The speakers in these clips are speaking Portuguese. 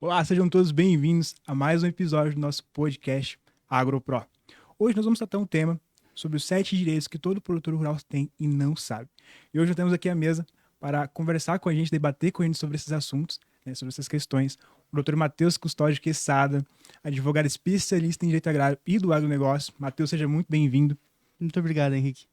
Olá, sejam todos bem-vindos a mais um episódio do nosso podcast AgroPro. Hoje nós vamos tratar um tema sobre os 7 direitos que todo produtor rural tem e não sabe. E hoje nós temos aqui a mesa para conversar com a gente, debater com a gente sobre esses assuntos, sobre essas questões. O Dr. Matheus Custódio Quesada, advogado especialista em direito agrário e do agronegócio. Matheus, seja muito bem-vindo. Muito obrigado, Henrique.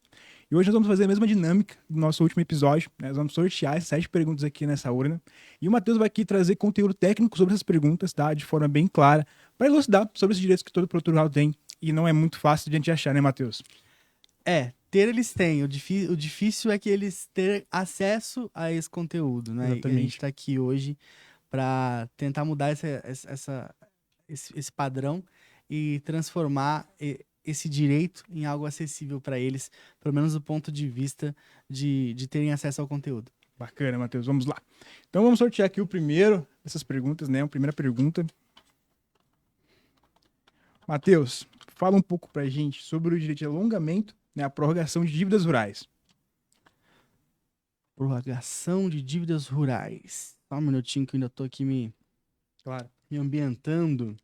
E hoje nós vamos fazer a mesma dinâmica do nosso último episódio. Nós vamos sortear as 7 perguntas aqui nessa urna. E o Matheus vai aqui trazer conteúdo técnico sobre essas perguntas, tá? De forma bem clara, para elucidar sobre os direitos que todo produtor rural tem. E não é muito fácil de a gente achar, né, Matheus? Ter eles têm. O difícil é que eles terem acesso a esse conteúdo, né? Exatamente. E a gente está aqui hoje para tentar mudar esse padrão e transformar esse direito em algo acessível para eles, pelo menos do ponto de vista de terem acesso ao conteúdo. Bacana, Matheus. Vamos lá. Então vamos sortear aqui o primeiro dessas perguntas, né? A primeira pergunta. Matheus, fala um pouco pra gente sobre o direito de alongamento, né? A prorrogação de dívidas rurais. Prorrogação de dívidas rurais. Só um minutinho que eu ainda estou aqui me ambientando.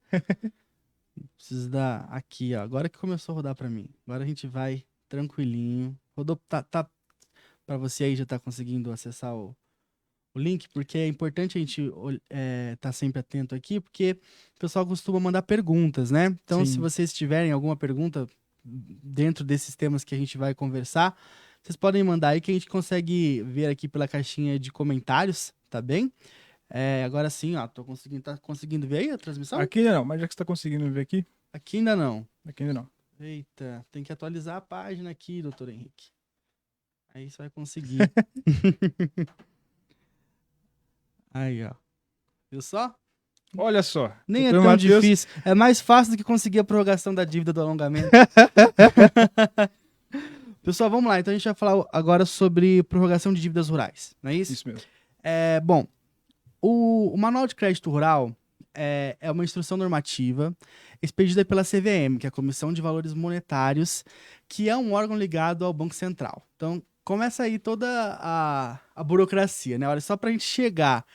Preciso dar aqui, ó. Agora que começou a rodar para mim. Agora a gente vai tranquilinho. Rodou, tá para você aí já tá conseguindo acessar o link, porque é importante a gente tá sempre atento aqui, porque o pessoal costuma mandar perguntas, né? Então, Sim. se vocês tiverem alguma pergunta dentro desses temas que a gente vai conversar, vocês podem mandar aí que a gente consegue ver aqui pela caixinha de comentários, tá bem? Agora sim, ó, tá conseguindo ver aí a transmissão? Aqui ainda não, mas já que você tá conseguindo ver aqui. Aqui ainda não. Aqui ainda não. Eita, tem que atualizar a página aqui, doutor Henrique. Aí você vai conseguir. Aí, ó. Viu só? Olha só. Nem é Dr. tão Matheus... difícil. É mais fácil do que conseguir a prorrogação da dívida do alongamento. Pessoal, vamos lá. Então a gente vai falar agora sobre prorrogação de dívidas rurais. Não é isso? Isso mesmo. Bom, o Manual de Crédito Rural é uma instrução normativa expedida pela CVM, que é a Comissão de Valores Monetários, que é um órgão ligado ao Banco Central. Então, começa aí toda a burocracia, né? Olha, só para a gente chegar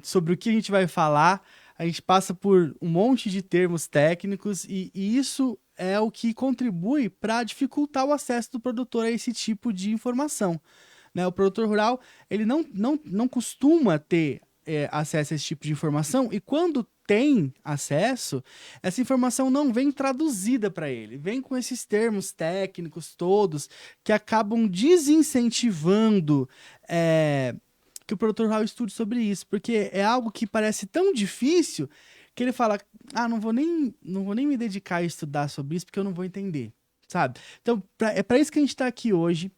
sobre o que a gente vai falar, a gente passa por um monte de termos técnicos e isso é o que contribui para dificultar o acesso do produtor a esse tipo de informação, né? O produtor rural, ele não costuma ter acesso a esse tipo de informação e quando tem acesso, essa informação não vem traduzida para ele, vem com esses termos técnicos todos que acabam desincentivando que o produtor rural estude sobre isso, porque é algo que parece tão difícil que ele fala, não vou nem me dedicar a estudar sobre isso porque eu não vou entender, sabe? Então, é para isso que a gente está aqui hoje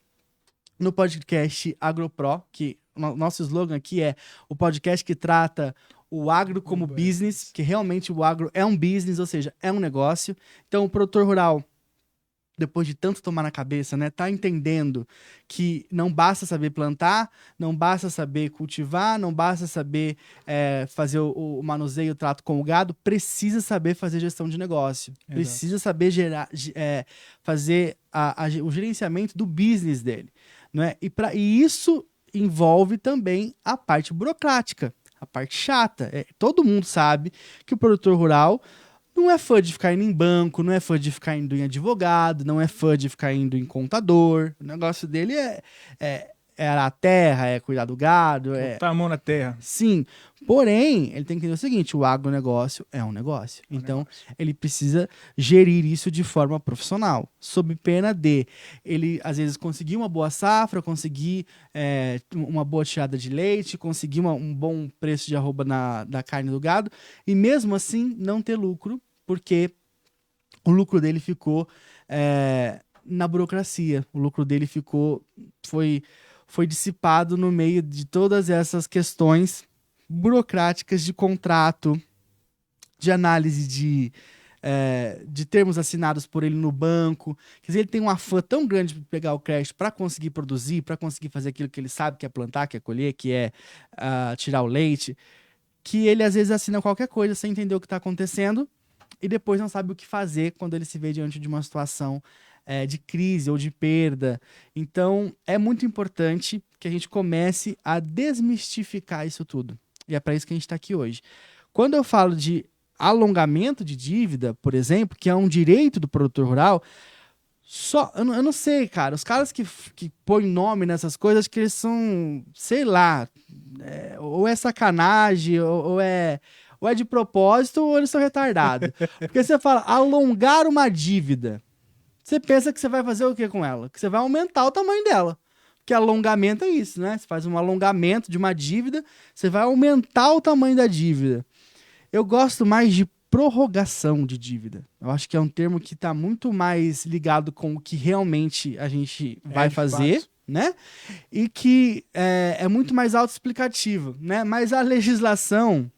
no podcast AgroPro, que o nosso slogan aqui é o podcast que trata o agro como business, que realmente o agro é um business, ou seja, é um negócio. Então, o produtor rural, depois de tanto tomar na cabeça, né, tá entendendo que não basta saber plantar, não basta saber cultivar, não basta saber fazer o manuseio, o trato com o gado, precisa saber fazer gestão de negócio, Exato. Precisa saber fazer o gerenciamento do business dele, não é? E isso envolve também a parte burocrática, a parte chata. Todo mundo sabe que o produtor rural não é fã de ficar indo em banco, não é fã de ficar indo em advogado, não é fã de ficar indo em contador. O negócio dele é arar a terra, é cuidar do gado. Botar a mão na terra. Sim, porém, ele tem que entender o seguinte, o agronegócio é um negócio. Então, ele precisa gerir isso de forma profissional, sob pena de ele, às vezes, conseguir uma boa safra, conseguir uma boa tirada de leite, conseguir um bom preço de arroba da carne do gado, e mesmo assim não ter lucro, porque o lucro dele ficou na burocracia. O lucro dele foi dissipado no meio de todas essas questões burocráticas de contrato, de análise de termos assinados por ele no banco. Quer dizer, ele tem um afã tão grande de pegar o crédito para conseguir produzir, para conseguir fazer aquilo que ele sabe que é plantar, que é colher, que é tirar o leite, que ele às vezes assina qualquer coisa sem entender o que está acontecendo e depois não sabe o que fazer quando ele se vê diante de uma situação de crise ou de perda. Então, é muito importante que a gente comece a desmistificar isso tudo. E é para isso que a gente está aqui hoje. Quando eu falo de alongamento de dívida, por exemplo, que é um direito do produtor rural, eu não sei, cara. Os caras que põem nome nessas coisas, acho que eles são, sei lá, ou é sacanagem, ou é de propósito, ou eles são retardados. Porque você fala alongar uma dívida. Você pensa que você vai fazer o que com ela? Que você vai aumentar o tamanho dela. Porque alongamento é isso, né? Você faz um alongamento de uma dívida, você vai aumentar o tamanho da dívida. Eu gosto mais de prorrogação de dívida. Eu acho que é um termo que está muito mais ligado com o que realmente a gente vai fazer, né? E que é muito mais autoexplicativo, né? Mas a legislação,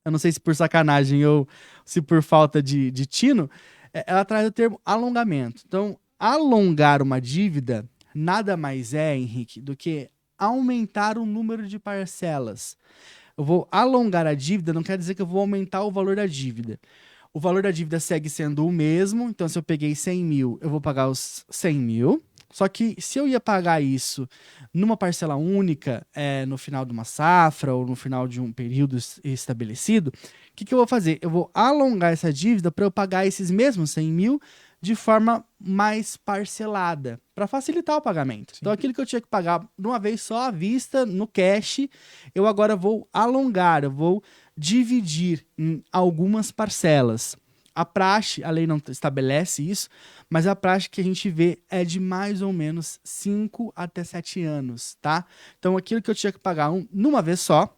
eu não sei se por sacanagem ou se por falta de tino, ela traz o termo alongamento. Então, alongar uma dívida nada mais é, Henrique, do que aumentar o número de parcelas. Eu vou alongar a dívida, não quer dizer que eu vou aumentar o valor da dívida. O valor da dívida segue sendo o mesmo, então se eu peguei 100 mil, eu vou pagar os 100 mil. Só que se eu ia pagar isso numa parcela única, no final de uma safra ou no final de um período estabelecido, o que eu vou fazer? Eu vou alongar essa dívida para eu pagar esses mesmos 100 mil de forma mais parcelada, para facilitar o pagamento. Sim. Então, aquilo que eu tinha que pagar de uma vez só à vista, no cash, eu agora vou alongar, eu vou dividir em algumas parcelas. A praxe, a lei não estabelece isso, mas a praxe que a gente vê é de mais ou menos 5 até 7 anos, tá? Então, aquilo que eu tinha que pagar numa vez só,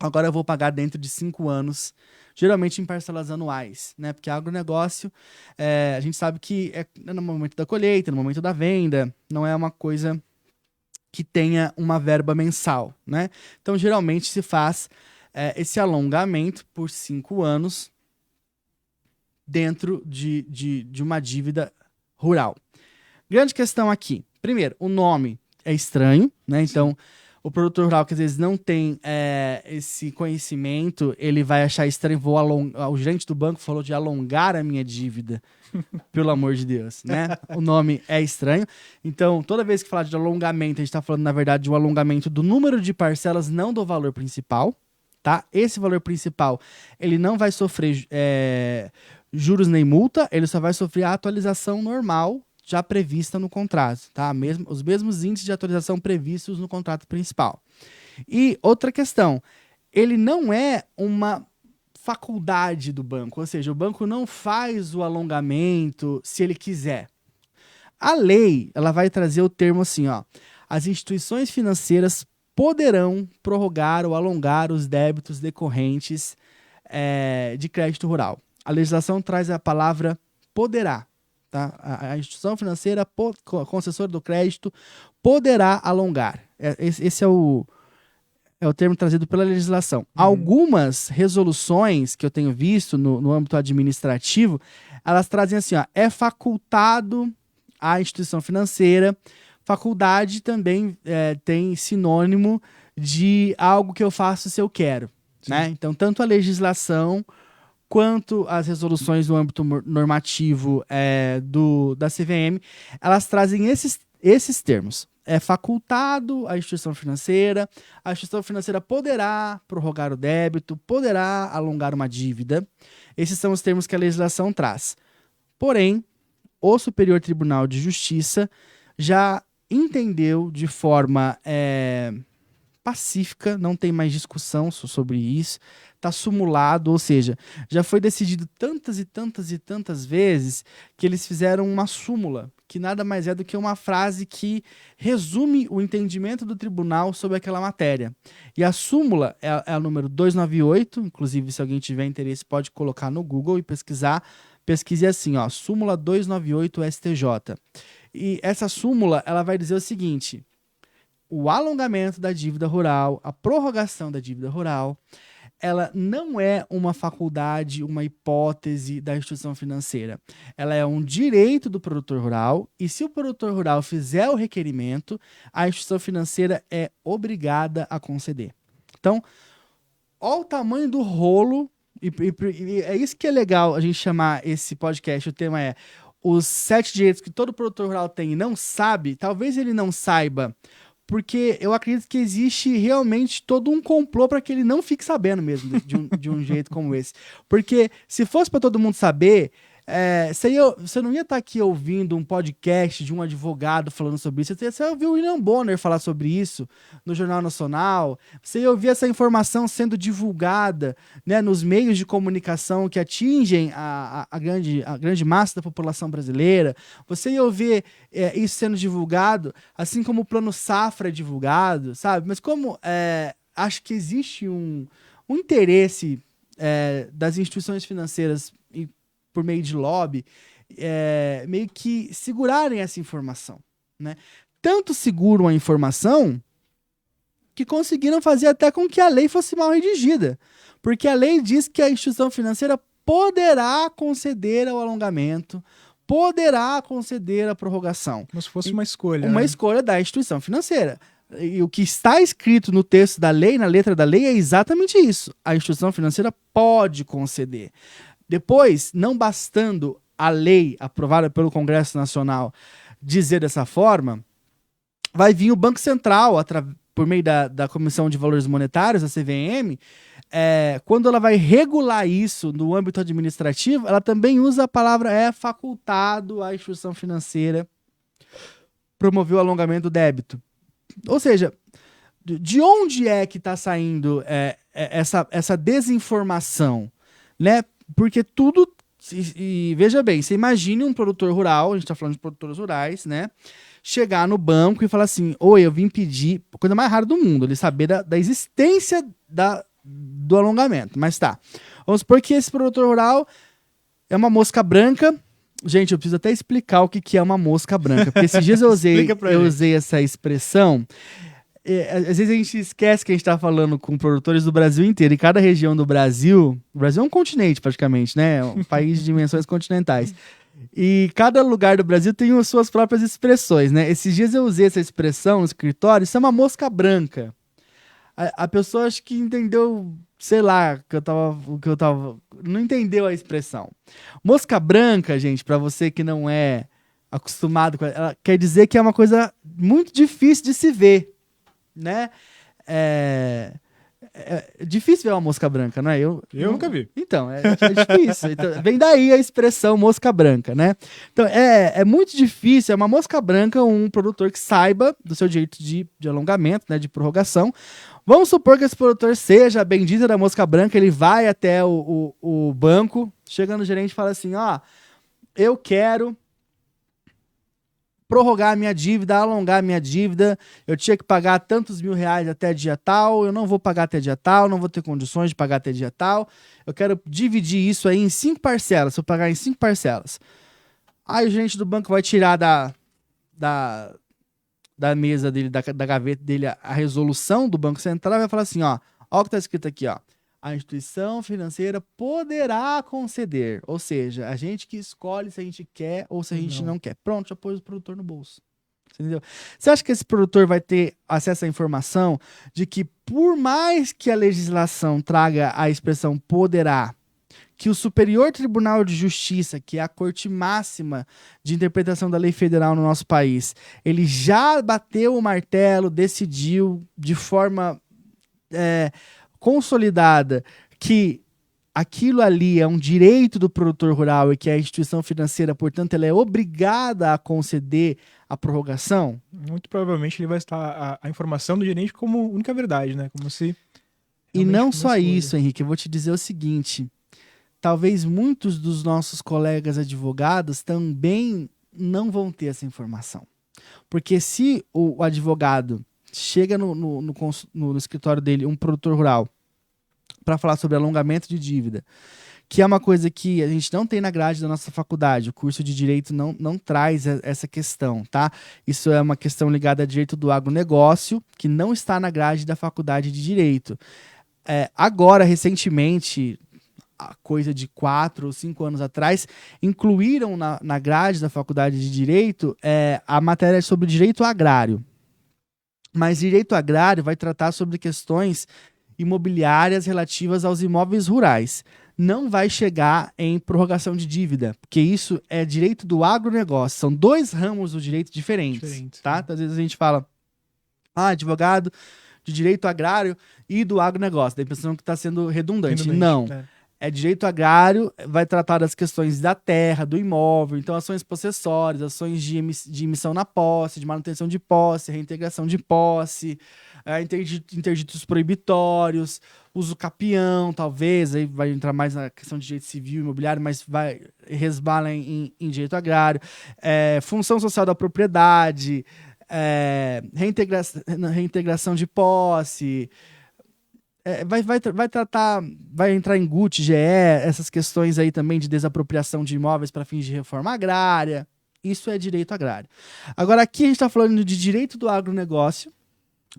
agora eu vou pagar dentro de 5 anos, geralmente em parcelas anuais, né? Porque agronegócio, a gente sabe que é no momento da colheita, no momento da venda, não é uma coisa que tenha uma verba mensal, né? Então, geralmente se faz esse alongamento por 5 anos dentro de uma dívida rural. Grande questão aqui. Primeiro, o nome é estranho, né? Então, o produtor rural que às vezes não tem esse conhecimento, ele vai achar estranho, o gerente do banco falou de alongar a minha dívida, pelo amor de Deus, né? O nome é estranho. Então, toda vez que falar de alongamento, a gente está falando, na verdade, de um alongamento do número de parcelas, não do valor principal, tá? Esse valor principal, ele não vai sofrer juros nem multa, ele só vai sofrer a atualização normal já prevista no contrato, tá? Os mesmos índices de atualização previstos no contrato principal. E outra questão, ele não é uma faculdade do banco, ou seja, o banco não faz o alongamento se ele quiser. A lei, ela vai trazer o termo assim, ó, as instituições financeiras poderão prorrogar ou alongar os débitos decorrentes de crédito rural. A legislação traz a palavra poderá. Tá? A instituição financeira, concessora do crédito, poderá alongar. Esse é o termo trazido pela legislação. Algumas resoluções que eu tenho visto no âmbito administrativo, elas trazem assim, ó, é facultado à instituição financeira. Faculdade também tem sinônimo de algo que eu faço se eu quero. Né? Então, tanto a legislação quanto as resoluções do âmbito normativo da CVM, elas trazem esses termos. É facultado à instituição financeira, a instituição financeira poderá prorrogar o débito, poderá alongar uma dívida. Esses são os termos que a legislação traz. Porém, o Superior Tribunal de Justiça já entendeu de forma pacífica, não tem mais discussão sobre isso, está sumulado, ou seja, já foi decidido tantas e tantas e tantas vezes que eles fizeram uma súmula, que nada mais é do que uma frase que resume o entendimento do tribunal sobre aquela matéria. E a súmula é a número 298, inclusive se alguém tiver interesse pode colocar no Google e pesquisar, pesquise assim, ó, súmula 298 STJ. E essa súmula, ela vai dizer o seguinte: o alongamento da dívida rural, a prorrogação da dívida rural, ela não é uma faculdade, uma hipótese da instituição financeira. Ela é um direito do produtor rural e se o produtor rural fizer o requerimento, a instituição financeira é obrigada a conceder. Então, olha o tamanho do rolo e é isso que é legal a gente chamar esse podcast. O tema é os 7 direitos que todo produtor rural tem e não sabe. Talvez ele não saiba porque eu acredito que existe realmente todo um complô para que ele não fique sabendo mesmo de um jeito como esse. Porque se fosse para todo mundo saber, você não ia estar aqui ouvindo um podcast de um advogado falando sobre isso. Você ia ouvir o William Bonner falar sobre isso no Jornal Nacional. Você ia ouvir essa informação sendo divulgada, né, nos meios de comunicação que atingem a grande massa da população brasileira. Você ia ouvir isso sendo divulgado, assim como o Plano Safra é divulgado, sabe? Mas como acho que existe um interesse das instituições financeiras por meio de lobby, meio que segurarem essa informação, né? Tanto seguram a informação que conseguiram fazer até com que a lei fosse mal redigida. Porque a lei diz que a instituição financeira poderá conceder o alongamento, poderá conceder a prorrogação. Como se fosse uma escolha. Uma escolha da instituição financeira. E o que está escrito no texto da lei, na letra da lei, é exatamente isso. A instituição financeira pode conceder. Depois, não bastando a lei aprovada pelo Congresso Nacional dizer dessa forma, vai vir o Banco Central, por meio da Comissão de Valores Monetários, a CVM, quando ela vai regular isso no âmbito administrativo, ela também usa a palavra facultado à instituição financeira promover o alongamento do débito. Ou seja, de onde é que está saindo essa desinformação, né? Porque tudo... E veja bem, você imagine um produtor rural, a gente está falando de produtores rurais, né? Chegar no banco e falar assim, oi, eu vim pedir... A coisa mais rara do mundo, ele saber da existência do alongamento. Mas tá. Vamos supor que esse produtor rural é uma mosca branca. Gente, eu preciso até explicar o que é uma mosca branca. Porque esses dias eu usei essa expressão... Às vezes a gente esquece que a gente está falando com produtores do Brasil inteiro. E cada região do Brasil... O Brasil é um continente, praticamente, né? Um país de dimensões continentais. E cada lugar do Brasil tem as suas próprias expressões, né? Esses dias eu usei essa expressão no escritório. Isso é uma mosca branca. A pessoa acho que entendeu... Sei lá, não entendeu a expressão. Mosca branca, gente, para você que não é acostumado com ela, quer dizer que é uma coisa muito difícil de se ver. Né? É difícil ver uma mosca branca, não é? Eu nunca vi. Então, é difícil. Então, vem daí a expressão mosca branca, né? Então, é muito difícil, é uma mosca branca um produtor que saiba do seu direito de alongamento, né, de prorrogação. Vamos supor que esse produtor seja a bendita da mosca branca, ele vai até o banco, chega no gerente e fala assim, eu quero prorrogar a minha dívida, alongar a minha dívida, eu tinha que pagar tantos R$1.000 até dia tal, eu não vou pagar até dia tal, não vou ter condições de pagar até dia tal, eu quero dividir isso aí em 5 parcelas, se eu pagar em 5 parcelas. Aí o gerente do banco vai tirar da mesa dele, da gaveta dele, a resolução do Banco Central e vai falar assim, ó o que está escrito aqui, ó. A instituição financeira poderá conceder. Ou seja, a gente que escolhe se a gente quer ou se a gente não quer. Pronto, já pôs o produtor no bolso. Entendeu? Você acha que esse produtor vai ter acesso à informação de que, por mais que a legislação traga a expressão poderá, que o Superior Tribunal de Justiça, que é a corte máxima de interpretação da lei federal no nosso país, ele já bateu o martelo, decidiu de forma... consolidada que aquilo ali é um direito do produtor rural e que a instituição financeira, portanto, ela é obrigada a conceder a prorrogação? Muito provavelmente ele vai estar a informação do gerente como única verdade, né? Como se... E não só isso, Henrique, eu vou te dizer o seguinte, talvez muitos dos nossos colegas advogados também não vão ter essa informação. Porque se o advogado chega no escritório dele, um produtor rural, para falar sobre alongamento de dívida, que é uma coisa que a gente não tem na grade da nossa faculdade, o curso de Direito não traz essa questão, tá? Isso é uma questão ligada a direito do agronegócio, que não está na grade da faculdade de Direito. Agora, recentemente, coisa de 4 ou 5 anos atrás, incluíram na grade da faculdade de Direito a matéria sobre direito agrário. Mas direito agrário vai tratar sobre questões imobiliárias relativas aos imóveis rurais. Não vai chegar em prorrogação de dívida, porque isso é direito do agronegócio. São 2 ramos do direito diferentes. Tá? Às vezes a gente fala advogado de direito agrário e do agronegócio. Daí pensando que está sendo redundante. Não. É direito agrário, vai tratar das questões da terra, do imóvel, então ações possessórias, ações de emissão na posse, de manutenção de posse, reintegração de posse, interditos proibitórios, uso capião, talvez, aí vai entrar mais na questão de direito civil e imobiliário, mas vai resbala em direito agrário, função social da propriedade, reintegração de posse. Vai entrar em GUT, GE, essas questões aí também de desapropriação de imóveis para fins de reforma agrária. Isso é direito agrário. Agora, aqui a gente está falando de direito do agronegócio,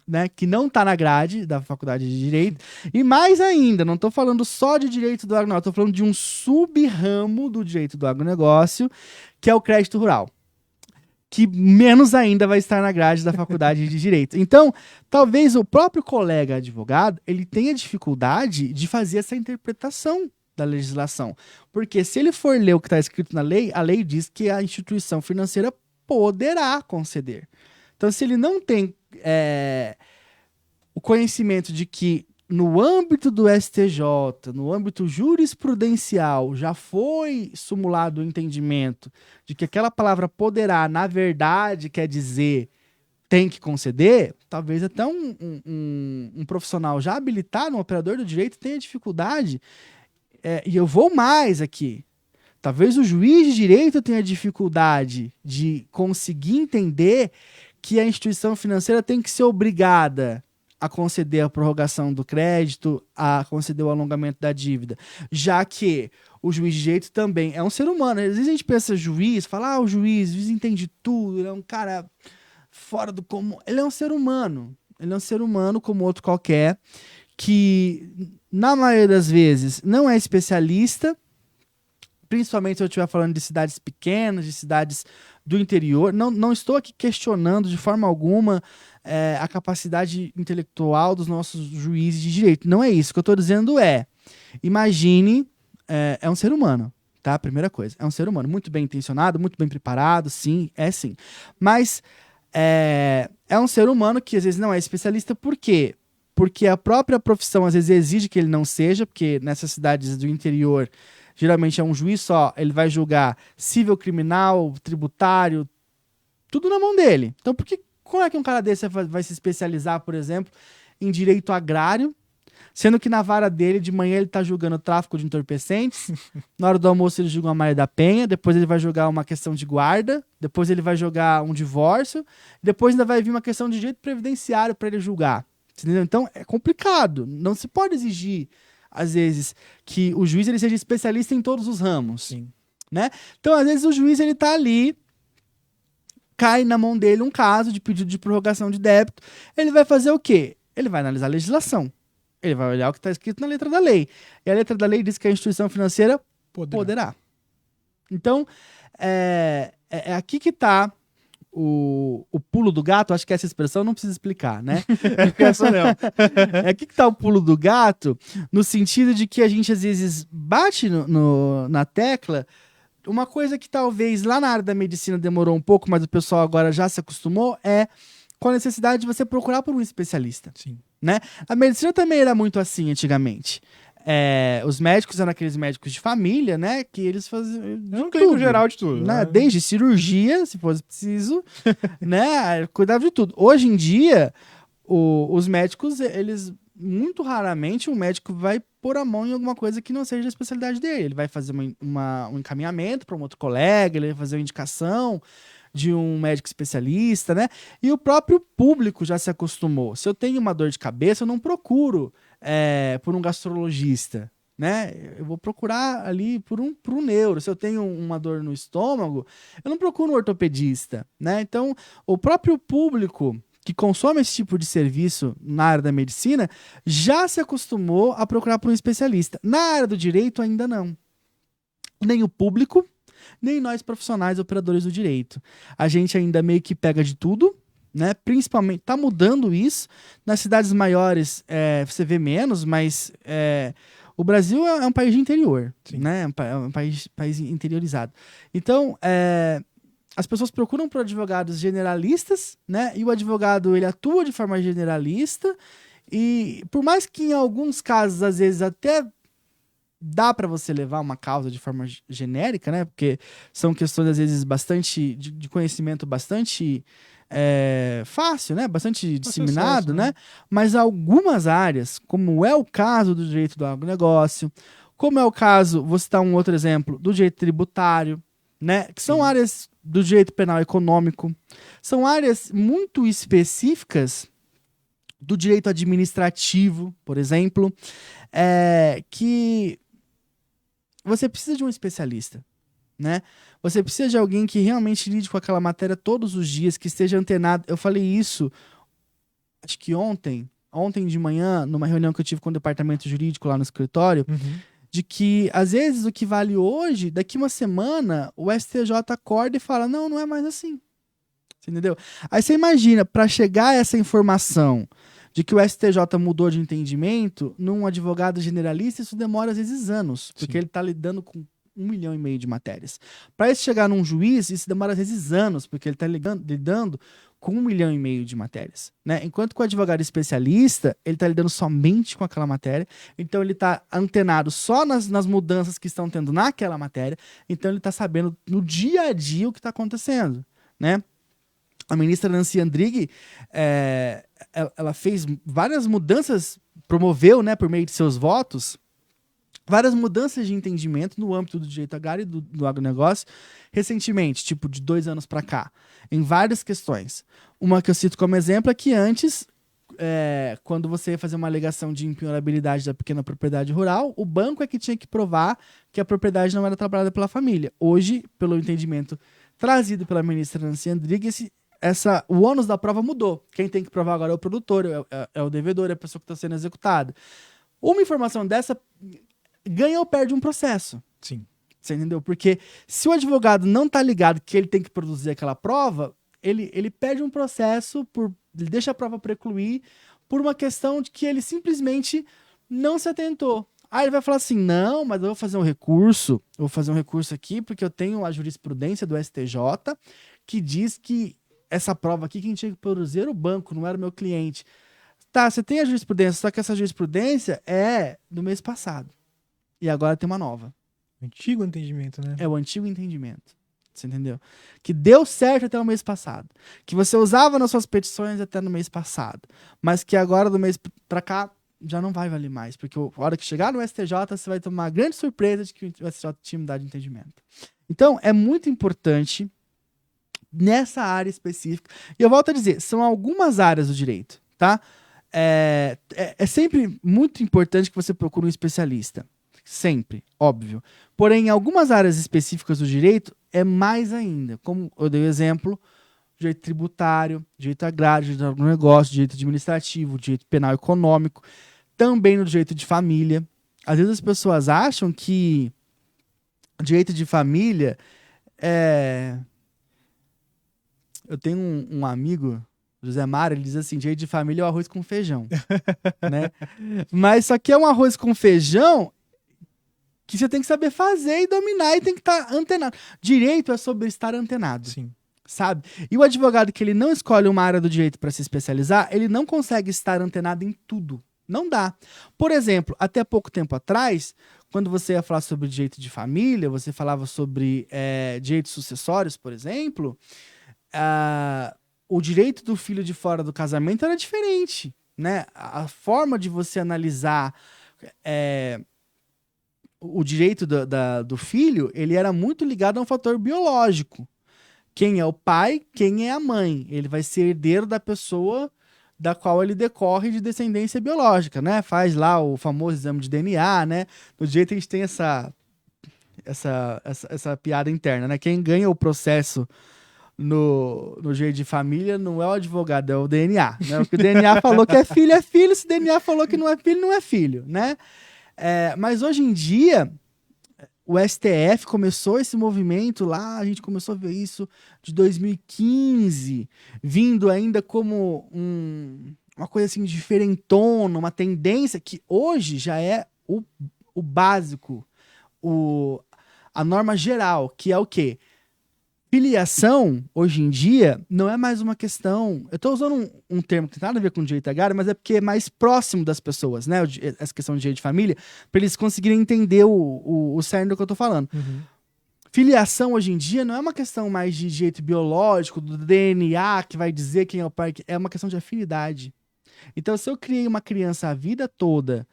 né, que não está na grade da faculdade de Direito. E mais ainda, não estou falando só de direito do agronegócio, estou falando de um sub-ramo do direito do agronegócio, que é o crédito rural, que menos ainda vai estar na grade da faculdade de Direito. Então, talvez o próprio colega advogado, ele tenha dificuldade de fazer essa interpretação da legislação. Porque se ele for ler o que está escrito na lei, a lei diz que a instituição financeira poderá conceder. Então, se ele não tem o conhecimento de que no âmbito do STJ, no âmbito jurisprudencial, já foi simulado o entendimento de que aquela palavra poderá, na verdade, quer dizer tem que conceder, talvez até um profissional já habilitado, um operador do direito, tenha dificuldade. E eu vou mais aqui. Talvez o juiz de direito tenha dificuldade de conseguir entender que a instituição financeira tem que ser obrigada a conceder a prorrogação do crédito, a conceder o alongamento da dívida, já que o juiz de direito também é um ser humano. Às vezes a gente pensa juiz, fala, o juiz entende tudo, ele é um cara fora do comum. Ele é um ser humano. Ele é um ser humano como outro qualquer, que na maioria das vezes não é especialista, principalmente se eu estiver falando de cidades pequenas, de cidades do interior. Não estou aqui questionando de forma alguma a capacidade intelectual dos nossos juízes de direito. Não é isso. O que eu estou dizendo imagine, é um ser humano, tá? Primeira coisa, é um ser humano muito bem intencionado, muito bem preparado, sim, sim. Mas é um ser humano que às vezes não é especialista. Por quê? Porque a própria profissão às vezes exige que ele não seja, porque nessas cidades do interior geralmente é um juiz só, ele vai julgar civil, criminal, tributário, tudo na mão dele. Então, como é que um cara desse vai se especializar, por exemplo, em direito agrário, sendo que na vara dele, de manhã, ele está julgando tráfico de entorpecentes, na hora do almoço ele julga uma Maria da Penha, depois ele vai julgar uma questão de guarda, depois ele vai julgar um divórcio, depois ainda vai vir uma questão de direito previdenciário para ele julgar. Entendeu? Então, é complicado. Não se pode exigir às vezes, que o juiz ele seja especialista em todos os ramos. Sim. Né? Então, às vezes, o juiz ele tá ali, cai na mão dele um caso de pedido de prorrogação de débito. Ele vai fazer o quê? Ele vai analisar a legislação. Ele vai olhar o que está escrito na letra da lei. E a letra da lei diz que a instituição financeira poderá. Então, é aqui que está o pulo do gato. Acho que essa expressão não precisa explicar, né? É aqui que tá o pulo do gato, no sentido de que a gente às vezes bate na tecla uma coisa que talvez lá na área da medicina demorou um pouco, mas o pessoal agora já se acostumou, com a necessidade de você procurar por um especialista. Sim. Né? A medicina também era muito assim antigamente. Os médicos eram aqueles médicos de família, né? Que eles faziam um clínico geral de tudo. Né? Desde cirurgia, se fosse preciso, né? Cuidava de tudo. Hoje em dia, os médicos, eles muito raramente um médico vai pôr a mão em alguma coisa que não seja a especialidade dele. Ele vai fazer um encaminhamento para um outro colega, ele vai fazer uma indicação de um médico especialista, né? E o próprio público já se acostumou. Se eu tenho uma dor de cabeça, eu não procuro por um gastrologista, né? Eu vou procurar ali por um neuro. Se eu tenho uma dor no estômago, eu não procuro um ortopedista, né? Então, o próprio público que consome esse tipo de serviço na área da medicina já se acostumou a procurar por um especialista. Na área do direito, ainda não. Nem o público, nem nós profissionais operadores do direito. A gente ainda meio que pega de tudo, né? Principalmente, tá mudando isso. Nas cidades maiores você vê menos, mas o Brasil é um país de interior, né? É um país interiorizado. Então, as pessoas procuram por advogados generalistas, né? E o advogado, ele atua de forma generalista e por mais que em alguns casos, às vezes, até dá para você levar uma causa de forma genérica, né? Porque são questões, às vezes, bastante de conhecimento bastante fácil, né? Bastante disseminado, acesso, né? Mas algumas áreas, como é o caso do direito do agronegócio, como é o caso, vou citar um outro exemplo, do direito tributário, né? Que são Sim. áreas do direito penal econômico, são áreas muito específicas do direito administrativo, por exemplo, que você precisa de um especialista, né? Você precisa de alguém que realmente lide com aquela matéria todos os dias, que esteja antenado. Eu falei isso, acho que ontem de manhã, numa reunião que eu tive com o departamento jurídico lá no escritório, Uhum. de que, às vezes, o que vale hoje, daqui uma semana, o STJ acorda e fala, não, não é mais assim. Você entendeu? Aí você imagina, para chegar a essa informação de que o STJ mudou de entendimento, num advogado generalista, isso demora, às vezes, anos, porque Sim. ele está lidando com 1,5 milhão de matérias. Para isso chegar num juiz, isso demora, às vezes, anos, porque ele está lidando com 1,5 milhão de matérias, né? Enquanto que o advogado especialista, ele está lidando somente com aquela matéria, então ele está antenado só nas mudanças que estão tendo naquela matéria, então ele está sabendo no dia a dia o que está acontecendo, né? A ministra Nancy Andrighi, ela fez várias mudanças, promoveu, né, por meio de seus votos, várias mudanças de entendimento no âmbito do direito agrário e do agronegócio, recentemente, tipo de 2 anos para cá, em várias questões. Uma que eu cito como exemplo é que antes, quando você ia fazer uma alegação de impenhorabilidade da pequena propriedade rural, o banco é que tinha que provar que a propriedade não era trabalhada pela família. Hoje, pelo entendimento trazido pela ministra Nancy Andrighi, o ônus da prova mudou. Quem tem que provar agora é o produtor, é o devedor, é a pessoa que está sendo executada. Uma informação dessa ganha ou perde um processo. Sim. Você entendeu? Porque se o advogado não está ligado que ele tem que produzir aquela prova, ele perde um processo, ele deixa a prova precluir por uma questão de que ele simplesmente não se atentou. Aí ele vai falar assim, não, mas eu vou fazer um recurso, aqui porque eu tenho a jurisprudência do STJ que diz que essa prova aqui quem tinha que produzir era o banco, não era o meu cliente. Tá, você tem a jurisprudência, só que essa jurisprudência é do mês passado. E agora tem uma nova. Antigo entendimento, né? É o antigo entendimento. Você entendeu? Que deu certo até o mês passado. Que você usava nas suas petições até no mês passado. Mas que agora, do mês pra cá, já não vai valer mais. Porque a hora que chegar no STJ, você vai ter uma grande surpresa de que o STJ tinha mudado de entendimento. Então, é muito importante nessa área específica. E eu volto a dizer, são algumas áreas do direito, tá? É sempre muito importante que você procure um especialista. Sempre, óbvio. Porém, em algumas áreas específicas do direito, é mais ainda. Como eu dei o exemplo, direito tributário, direito agrário, direito do negócio, direito administrativo, direito penal econômico, também no direito de família. Às vezes as pessoas acham que direito de família é... Eu tenho um amigo, José Mário, ele diz assim, direito de família é o arroz com feijão, né? Mas só que é um arroz com feijão que você tem que saber fazer e dominar e tem que estar antenado. Direito é sobre estar antenado. Sim. Sabe? E o advogado que ele não escolhe uma área do direito para se especializar, ele não consegue estar antenado em tudo. Não dá. Por exemplo, até pouco tempo atrás, quando você ia falar sobre direito de família, você falava sobre direitos sucessórios, por exemplo, o direito do filho de fora do casamento era diferente, né? A forma de você analisar o direito do filho, ele era muito ligado a um fator biológico. Quem é o pai, quem é a mãe. Ele vai ser herdeiro da pessoa da qual ele decorre de descendência biológica, né? Faz lá o famoso exame de DNA, né? No direito a gente tem essa piada interna, né? Quem ganha o processo no direito de família não é o advogado, é o DNA, né? O que o DNA falou que é filho, se o DNA falou que não é filho, né? Mas hoje em dia, o STF começou esse movimento lá, a gente começou a ver isso de 2015, vindo ainda como uma coisa assim diferentona, uma tendência que hoje já é o básico, a norma geral, que é o quê? filiação, hoje em dia, não é mais uma questão... Eu estou usando um termo que não tem nada a ver com direito agrário, mas é porque é mais próximo das pessoas, né? Essa questão de direito de família, para eles conseguirem entender o cerne do que eu estou falando. Uhum. Filiação, hoje em dia, não é uma questão mais de direito biológico, do DNA, que vai dizer quem é o pai. É uma questão de afinidade. Então, se eu criei uma criança a vida toda,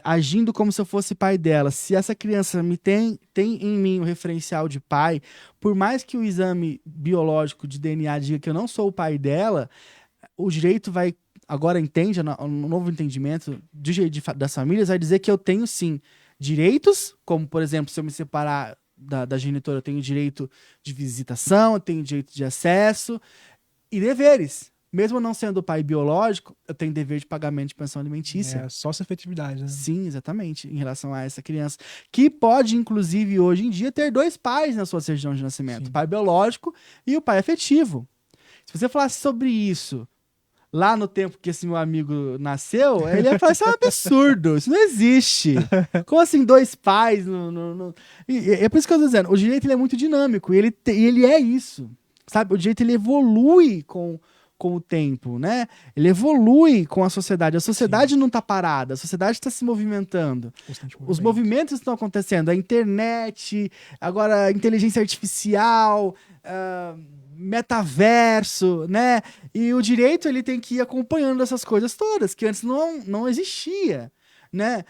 agindo como se eu fosse pai dela, se essa criança tem em mim o referencial de pai, por mais que o exame biológico de DNA diga que eu não sou o pai dela, o direito vai, agora entende, um novo entendimento do direito das famílias, vai dizer que eu tenho, sim, direitos, como, por exemplo, se eu me separar da genitora, eu tenho direito de visitação, eu tenho direito de acesso, e deveres. Mesmo não sendo o pai biológico, eu tenho dever de pagamento de pensão alimentícia. É só essa efetividade, né? Sim, exatamente, em relação a essa criança. Que pode, inclusive, hoje em dia, ter 2 pais na sua certidão de nascimento. Sim. O pai biológico e o pai afetivo. Se você falasse sobre isso lá no tempo que esse meu amigo nasceu, ele ia falar, isso é um absurdo, isso não existe. Como assim 2 pais? E é por isso que eu tô dizendo, o direito ele é muito dinâmico, e ele é isso, sabe? O direito ele evolui com o tempo, né? Ele evolui com a sociedade não está parada, a sociedade está se movimentando. Os movimentos estão acontecendo, a internet, agora a inteligência artificial, metaverso, né? E o direito ele tem que ir acompanhando essas coisas todas, que antes não existia, né?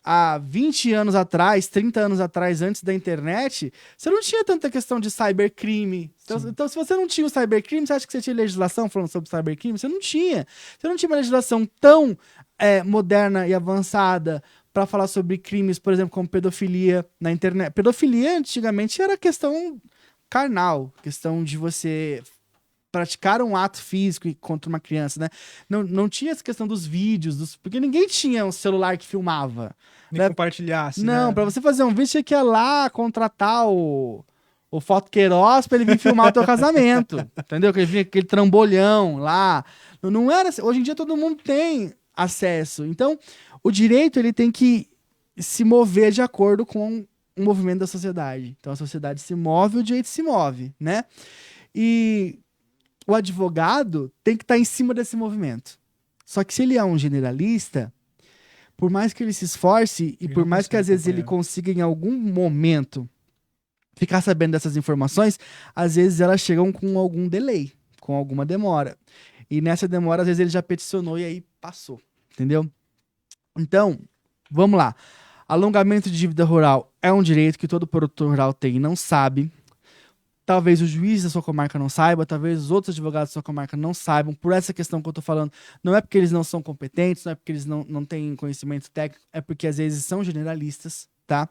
Há 20 anos atrás, 30 anos atrás, antes da internet, você não tinha tanta questão de cybercrime. Então, se você não tinha o cybercrime, você acha que você tinha legislação falando sobre cybercrime? Você não tinha. Você não tinha uma legislação tão moderna e avançada para falar sobre crimes, por exemplo, como pedofilia na internet. Pedofilia, antigamente, era questão carnal, questão de você praticar um ato físico contra uma criança, né? Não tinha essa questão dos vídeos, porque ninguém tinha um celular que filmava. Nem compartilhasse, Não, né? pra você fazer um vídeo, você tinha que ir lá contratar o Foto Queiroz pra ele vir filmar o teu casamento, entendeu? Que ele vinha aquele trambolhão lá. Não era assim. Hoje em dia todo mundo tem acesso. Então, o direito ele tem que se mover de acordo com o movimento da sociedade. Então, a sociedade se move, o direito se move, né? E o advogado tem que estar em cima desse movimento. Só que se ele é um generalista, por mais que ele se esforce e por mais que às vezes ele consiga em algum momento ficar sabendo dessas informações, às vezes elas chegam com algum delay, com alguma demora. E nessa demora, às vezes ele já peticionou e aí passou, entendeu? Então, vamos lá. Alongamento de dívida rural é um direito que todo produtor rural tem e não sabe. Talvez o juiz da sua comarca não saiba, talvez os outros advogados da sua comarca não saibam, por essa questão que eu tô falando. Não é porque eles não são competentes, não é porque eles não têm conhecimento técnico, é porque às vezes são generalistas, tá?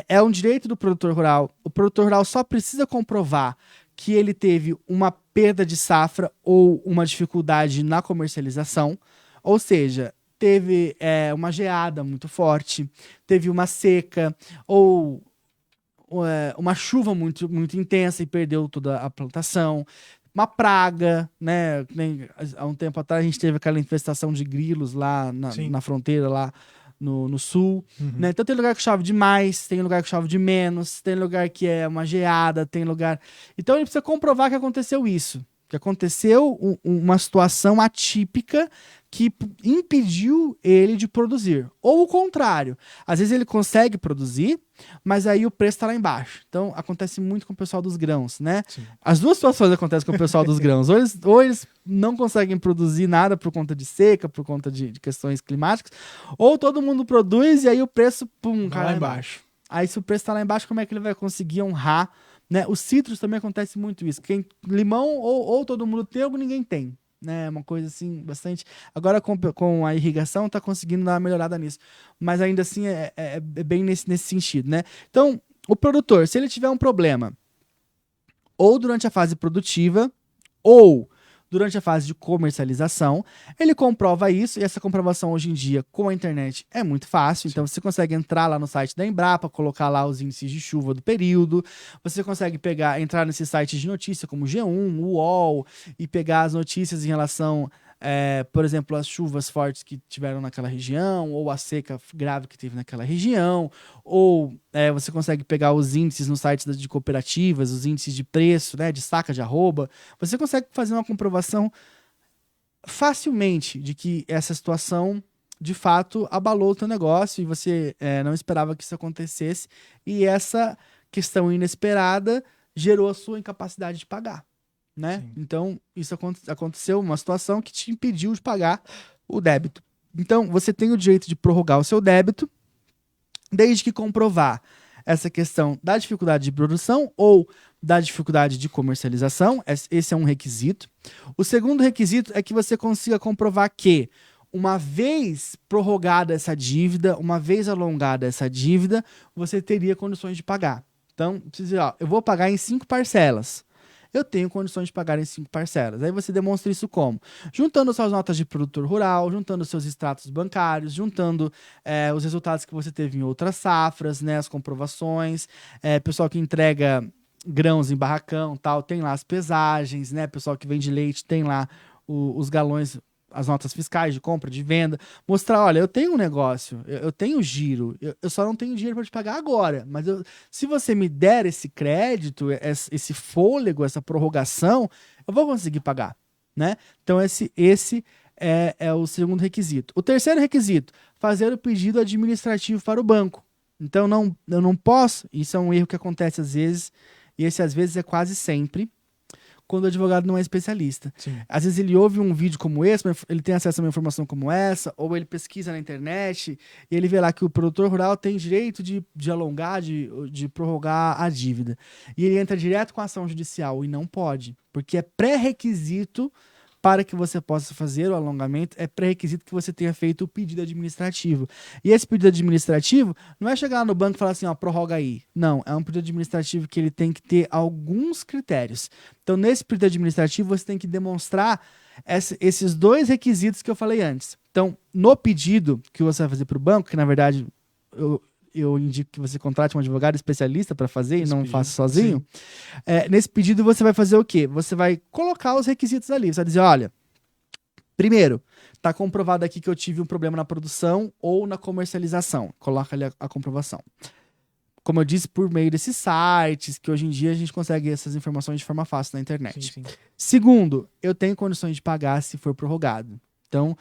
É um direito do produtor rural. O produtor rural só precisa comprovar que ele teve uma perda de safra ou uma dificuldade na comercialização, ou seja, teve uma geada muito forte, teve uma seca, ou uma chuva muito, muito intensa e perdeu toda a plantação, uma praga, né? Há um tempo atrás a gente teve aquela infestação de grilos lá na fronteira, lá no sul, né? Então tem lugar que chove demais, tem lugar que chove de menos, tem lugar que é uma geada, tem lugar... Então ele precisa comprovar que aconteceu isso, que aconteceu uma situação atípica que impediu ele de produzir. Ou o contrário. Às vezes ele consegue produzir, mas aí o preço está lá embaixo. Então, acontece muito com o pessoal dos grãos, né? Sim. As duas situações acontecem com o pessoal dos grãos. Ou eles não conseguem produzir nada por conta de seca, por conta de questões climáticas, ou todo mundo produz e aí o preço, cai lá embaixo. Aí se o preço está lá embaixo, como é que ele vai conseguir honrar, né? Os citros também acontece muito isso. Limão, ou todo mundo tem, ou ninguém tem. Né, uma coisa assim, bastante... Agora com a irrigação tá conseguindo dar uma melhorada nisso. Mas ainda assim é bem nesse sentido, né? Então, o produtor, se ele tiver um problema, ou durante a fase produtiva, ou durante a fase de comercialização, ele comprova isso, e essa comprovação hoje em dia com a internet é muito fácil. Então você consegue entrar lá no site da Embrapa, colocar lá os índices de chuva do período, você consegue entrar nesses sites de notícia como G1, UOL, e pegar as notícias em relação por exemplo, as chuvas fortes que tiveram naquela região, ou a seca grave que teve naquela região, ou você consegue pegar os índices nos sites de cooperativas, os índices de preço, né, de saca de arroba. Você consegue fazer uma comprovação facilmente de que essa situação de fato abalou o teu negócio e você não esperava que isso acontecesse, e essa questão inesperada gerou a sua incapacidade de pagar, né? Sim. Então, isso aconteceu, uma situação que te impediu de pagar o débito. Então, você tem o direito de prorrogar o seu débito, desde que comprovar essa questão da dificuldade de produção ou da dificuldade de comercialização. Esse é um requisito. O segundo requisito é que você consiga comprovar que, uma vez prorrogada essa dívida, uma vez alongada essa dívida, você teria condições de pagar. Então, você diz, ó, eu vou pagar em 5 parcelas. Eu tenho condições de pagar em 5 parcelas. Aí você demonstra isso como? Juntando suas notas de produtor rural, juntando seus extratos bancários, juntando os resultados que você teve em outras safras, né, as comprovações. Pessoal que entrega grãos em barracão, tal, tem lá as pesagens, né? Pessoal que vende leite tem lá os galões, as notas fiscais de compra, de venda, mostrar, olha, eu tenho um negócio, eu tenho giro, eu só não tenho dinheiro para te pagar agora, mas se você me der esse crédito, esse fôlego, essa prorrogação, eu vou conseguir pagar, né? Então esse é o segundo requisito. O terceiro requisito, fazer o pedido administrativo para o banco. Então eu não posso, isso é um erro que acontece às vezes, e esse às vezes é quase sempre, quando o advogado não é especialista. Sim. Às vezes ele ouve um vídeo como esse, ele tem acesso a uma informação como essa, ou ele pesquisa na internet e ele vê lá que o produtor rural tem direito de alongar, de prorrogar a dívida. E ele entra direto com a ação judicial e não pode, porque é pré-requisito para que você possa fazer o alongamento, é pré-requisito que você tenha feito o pedido administrativo. E esse pedido administrativo não é chegar no banco e falar assim, ó, prorroga aí. Não, é um pedido administrativo que ele tem que ter alguns critérios. Então, nesse pedido administrativo, você tem que demonstrar esses 2 requisitos que eu falei antes. Então, no pedido que você vai fazer para o banco, que na verdade eu indico que você contrate um advogado especialista para fazer e não faça sozinho. Nesse pedido você vai fazer o quê? Você vai colocar os requisitos ali. Você vai dizer, olha, primeiro, está comprovado aqui que eu tive um problema na produção ou na comercialização. Coloca ali a comprovação. Como eu disse, por meio desses sites, que hoje em dia a gente consegue essas informações de forma fácil na internet. Sim. Segundo, eu tenho condições de pagar se for prorrogado. Então,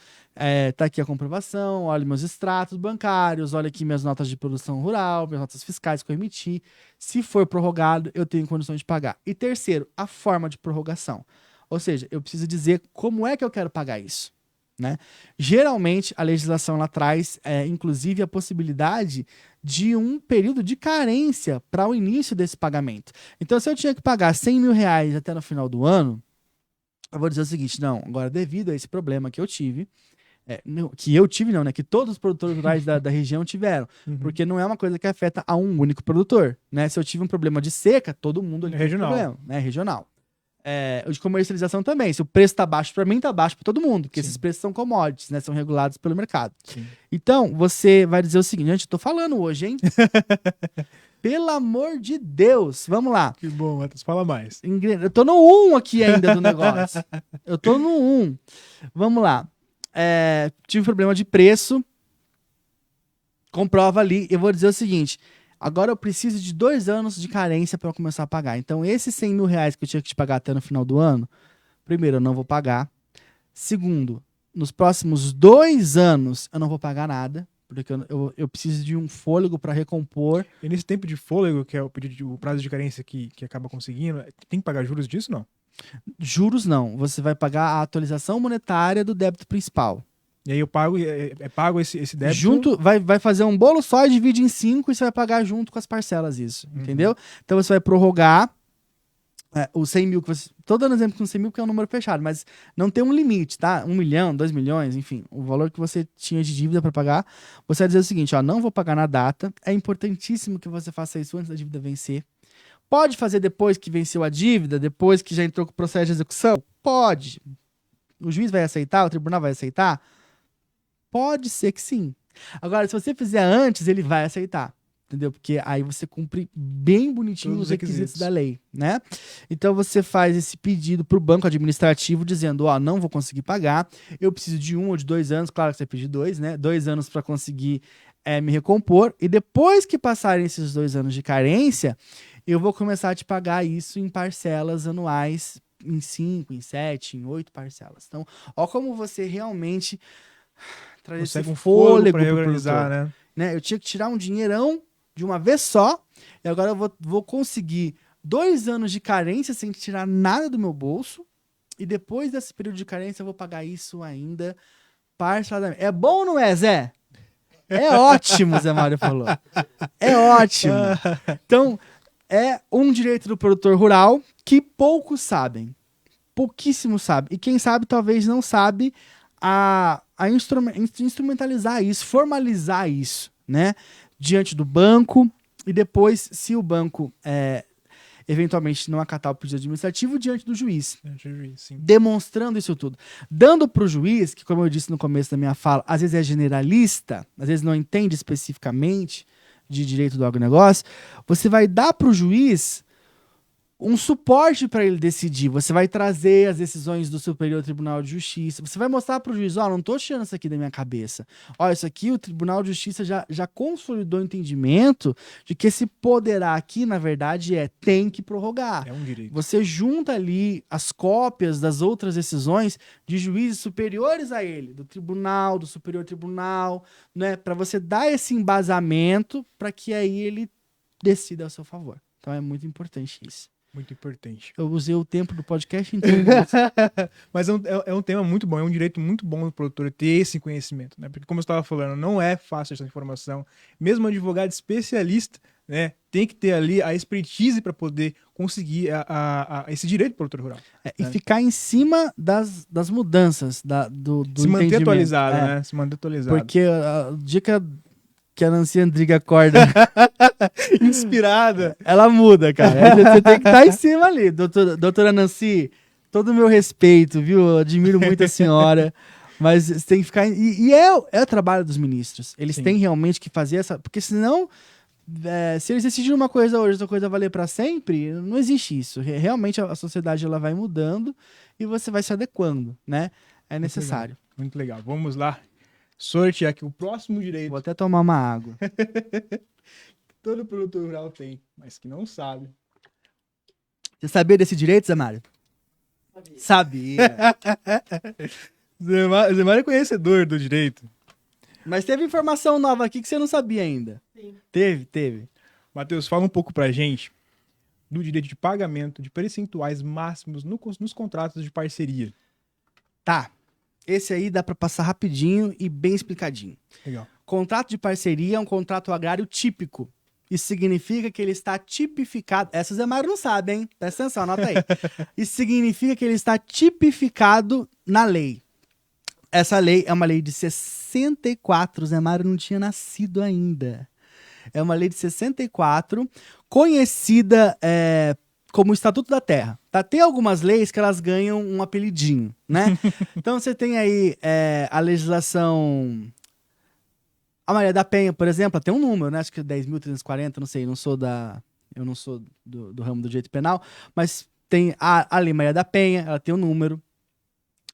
tá aqui a comprovação, olha meus extratos bancários, olha aqui minhas notas de produção rural, minhas notas fiscais que eu emiti. Se for prorrogado, eu tenho condições de pagar. E terceiro, a forma de prorrogação. Ou seja, eu preciso dizer como é que eu quero pagar isso, né? Geralmente, a legislação lá traz, inclusive, a possibilidade de um período de carência para o início desse pagamento. Então, se eu tinha que pagar 100 mil reais até no final do ano, eu vou dizer o seguinte, não, agora devido a esse problema que eu tive, que todos os produtores rurais da região tiveram, porque não é uma coisa que afeta a um único produtor, né? Se eu tive um problema de seca, todo mundo ali tem um problema, né? Regional. O de comercialização também, se o preço tá baixo para mim, tá baixo para todo mundo, porque esses preços são commodities, né? São regulados pelo mercado. Sim. Então, você vai dizer o seguinte, gente, eu tô falando hoje, hein? Pelo amor de Deus, vamos lá. Que bom, Matheus, fala mais. Eu tô no 1 aqui ainda do negócio. Eu tô no 1. Vamos lá. Tive problema de preço. Comprova ali. Eu vou dizer o seguinte. Agora eu preciso de 2 anos de carência para eu começar a pagar. Então, esses 100 mil reais que eu tinha que te pagar até no final do ano, primeiro, eu não vou pagar. Segundo, nos próximos 2 anos, eu não vou pagar nada. Porque eu preciso de um fôlego para recompor. E nesse tempo de fôlego, que é o prazo de carência que acaba conseguindo, tem que pagar juros disso, não? Juros não. Você vai pagar a atualização monetária do débito principal. E aí eu pago, pago esse débito... Vai fazer um bolo só e divide em 5 e você vai pagar junto com as parcelas isso, entendeu? Então você vai prorrogar os 100 mil que você... Tô dando exemplo com 100 mil porque é um número fechado, mas não tem um limite, tá? 1 milhão, 2 milhões, enfim, o valor que você tinha de dívida para pagar, você vai dizer o seguinte, ó, não vou pagar na data, é importantíssimo que você faça isso antes da dívida vencer. Pode fazer depois que venceu a dívida, depois que já entrou com o processo de execução? Pode. O juiz vai aceitar, o tribunal vai aceitar? Pode ser que sim. Agora, se você fizer antes, ele vai aceitar. entendeu? Porque aí você cumpre bem bonitinho Todos os os requisitos requisitos. da lei, né? Então você faz esse pedido para o banco administrativo dizendo, ó, não vou conseguir pagar, eu preciso de 1 ou de 2 anos, claro que você pede 2, né? 2 anos para conseguir me recompor, e depois que passarem esses 2 anos de carência, eu vou começar a te pagar isso em parcelas anuais, em 5, em 7, em 8 parcelas. Então, ó como você realmente traz esse Consegue um fôlego para pro reorganizar, produtor, né? né? Eu tinha que tirar um dinheirão de uma vez só, e agora eu vou conseguir 2 anos de carência sem tirar nada do meu bolso, e depois desse período de carência eu vou pagar isso ainda parceladamente. É bom ou não é, Zé? É ótimo, Zé Mário falou. É ótimo. Então, é um direito do produtor rural que poucos sabem. Pouquíssimos sabem. E quem sabe, talvez não sabe instrumentalizar isso, formalizar isso, né? Diante do banco, e depois, se o banco eventualmente não acatar o pedido administrativo, diante do juiz. Sim. Demonstrando isso tudo. Dando para o juiz, que como eu disse no começo da minha fala, às vezes é generalista, às vezes não entende especificamente de direito do agronegócio, você vai dar para o juiz um suporte para ele decidir. Você vai trazer as decisões do Superior Tribunal de Justiça. Você vai mostrar para o juiz, ó, não estou tirando isso aqui da minha cabeça. Ó, isso aqui o Tribunal de Justiça já consolidou o entendimento de que esse poderá aqui, na verdade, tem que prorrogar. É um direito. Você junta ali as cópias das outras decisões de juízes superiores a ele, do tribunal, do Superior Tribunal, né, para você dar esse embasamento para que aí ele decida a seu favor. Então é muito importante isso. Muito importante. Eu usei o tempo do podcast inteiro. Mas é um tema muito bom, é um direito muito bom do produtor ter esse conhecimento, né? Porque como eu estava falando, não é fácil essa informação. Mesmo um advogado especialista, né, tem que ter ali a expertise para poder conseguir esse direito do produtor rural. E ficar em cima das mudanças, do Se manter entendimento. atualizado, né? Se manter atualizado. Porque a dica que a Nancy Andrighi acorda inspirada, ela muda, cara. Você tem que estar em cima ali. Doutora Nancy, todo o meu respeito, viu? Eu admiro muito a senhora. Mas você tem que ficar... E é o trabalho dos ministros. Eles têm realmente que fazer essa... Porque senão, se eles decidirem uma coisa hoje, outra coisa valer para sempre, não existe isso. Realmente a sociedade ela vai mudando e você vai se adequando, né? É necessário. Muito legal. Vamos lá. Sortear aqui o próximo direito. Vou até tomar uma água. Todo produtor rural tem, mas que não sabe. Você sabia desse direito, Zé Mário? Sabia. Zé Mário é conhecedor do direito. Mas teve informação nova aqui que você não sabia ainda. Sim. Teve. Matheus, fala um pouco pra gente do direito de pagamento de percentuais máximos nos contratos de parceria. Tá. Esse aí dá pra passar rapidinho e bem explicadinho. Legal. Contrato de parceria é um contrato agrário típico. Isso significa que ele está tipificado... Essa o Zé Mário não sabe, hein? Presta atenção, anota aí. Isso significa que ele está tipificado na lei. Essa lei é uma lei de 64. O Zé Mário não tinha nascido ainda. É uma lei de 64, conhecida como Estatuto da Terra. Tá? Tem algumas leis que elas ganham um apelidinho, né? Então você tem aí a legislação... A Maria da Penha, por exemplo, ela tem um número, né? Acho que é 10.340, não sei, eu não sou do ramo do direito penal, mas tem a Lei Maria da Penha, ela tem um número.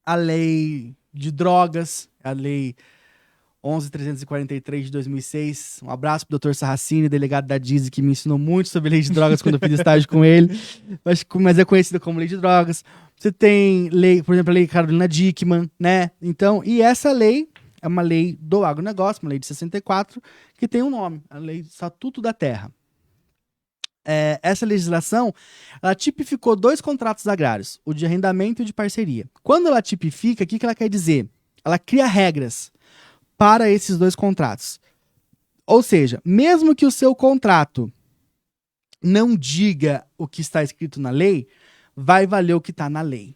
A Lei de Drogas, a Lei 11.343 de 2006. Um abraço pro Dr. Sarracini, delegado da DISE, que me ensinou muito sobre lei de drogas quando eu fiz estágio com ele, mas é conhecida como Lei de Drogas. Você tem lei, por exemplo, a Lei Carolina Dickmann, né? Então, e essa lei é uma lei do agronegócio, uma lei de 64, que tem um nome, a Lei do Estatuto da Terra. Essa legislação, ela tipificou 2 contratos agrários, o de arrendamento e o de parceria. Quando ela tipifica, o que ela quer dizer? Ela cria regras para esses 2 contratos. Ou seja, mesmo que o seu contrato não diga o que está escrito na lei, vai valer o que está na lei.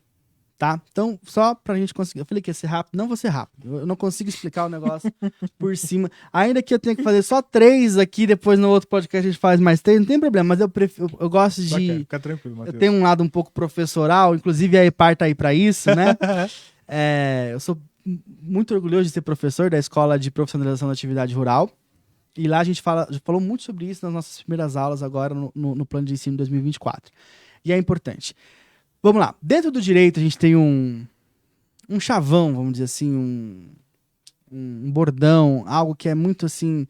Tá? Então, só pra gente conseguir... Eu falei que ia ser rápido, não vou ser rápido. Eu não consigo explicar o negócio por cima. Ainda que eu tenha que fazer só 3 aqui, depois no outro podcast a gente faz mais 3, não tem problema. Mas eu gosto de... Fica tranquilo, Matheus. Eu tenho um lado um pouco professoral, inclusive a EPAR tá aí pra isso, né? Eu sou muito orgulhoso de ser professor da Escola de Profissionalização da Atividade Rural. E lá a gente falou muito sobre isso nas nossas primeiras aulas agora no plano de ensino 2024. E é importante. Vamos lá. Dentro do direito a gente tem um chavão, vamos dizer assim, um bordão, algo que é muito assim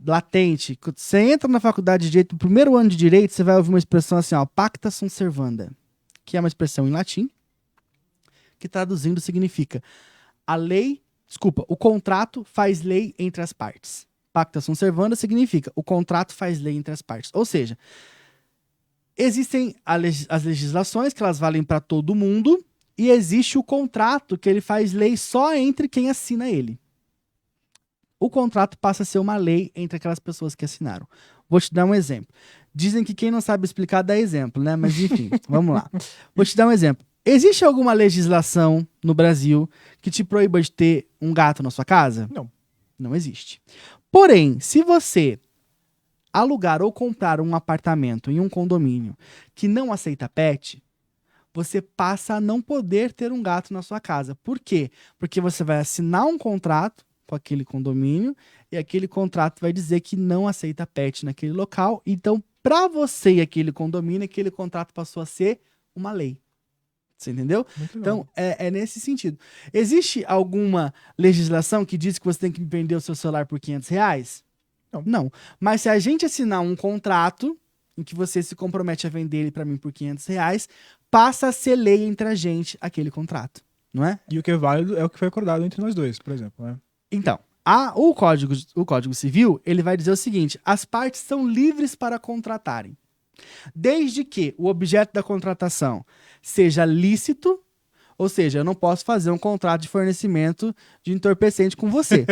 latente. Quando você entra na faculdade de direito, no primeiro ano de direito, você vai ouvir uma expressão assim, ó, pacta sunt servanda, que é uma expressão em latim, que traduzindo significa o contrato faz lei entre as partes. Pacta sunt servanda significa o contrato faz lei entre as partes. Ou seja, existem as legislações que elas valem para todo mundo e existe o contrato que ele faz lei só entre quem assina ele. O contrato passa a ser uma lei entre aquelas pessoas que assinaram. Vou te dar um exemplo. Dizem que quem não sabe explicar dá exemplo, né? Mas enfim, vamos lá. Vou te dar um exemplo. Existe alguma legislação no Brasil que te proíba de ter um gato na sua casa? Não. Não existe. Porém, se você alugar ou comprar um apartamento em um condomínio que não aceita pet, você passa a não poder ter um gato na sua casa. Por quê? Porque você vai assinar um contrato com aquele condomínio e aquele contrato vai dizer que não aceita pet naquele local. Então, para você e aquele condomínio, aquele contrato passou a ser uma lei. Você entendeu? Então, é nesse sentido. Existe alguma legislação que diz que você tem que vender o seu celular por R$500? Não. Mas se a gente assinar um contrato em que você se compromete a vender ele para mim por R$500, passa a ser lei entre a gente aquele contrato, não é? E o que é válido é o que foi acordado entre nós dois, por exemplo, né? Então, o Código Civil, ele vai dizer o seguinte: as partes são livres para contratarem, desde que o objeto da contratação seja lícito, ou seja, eu não posso fazer um contrato de fornecimento de entorpecente com você.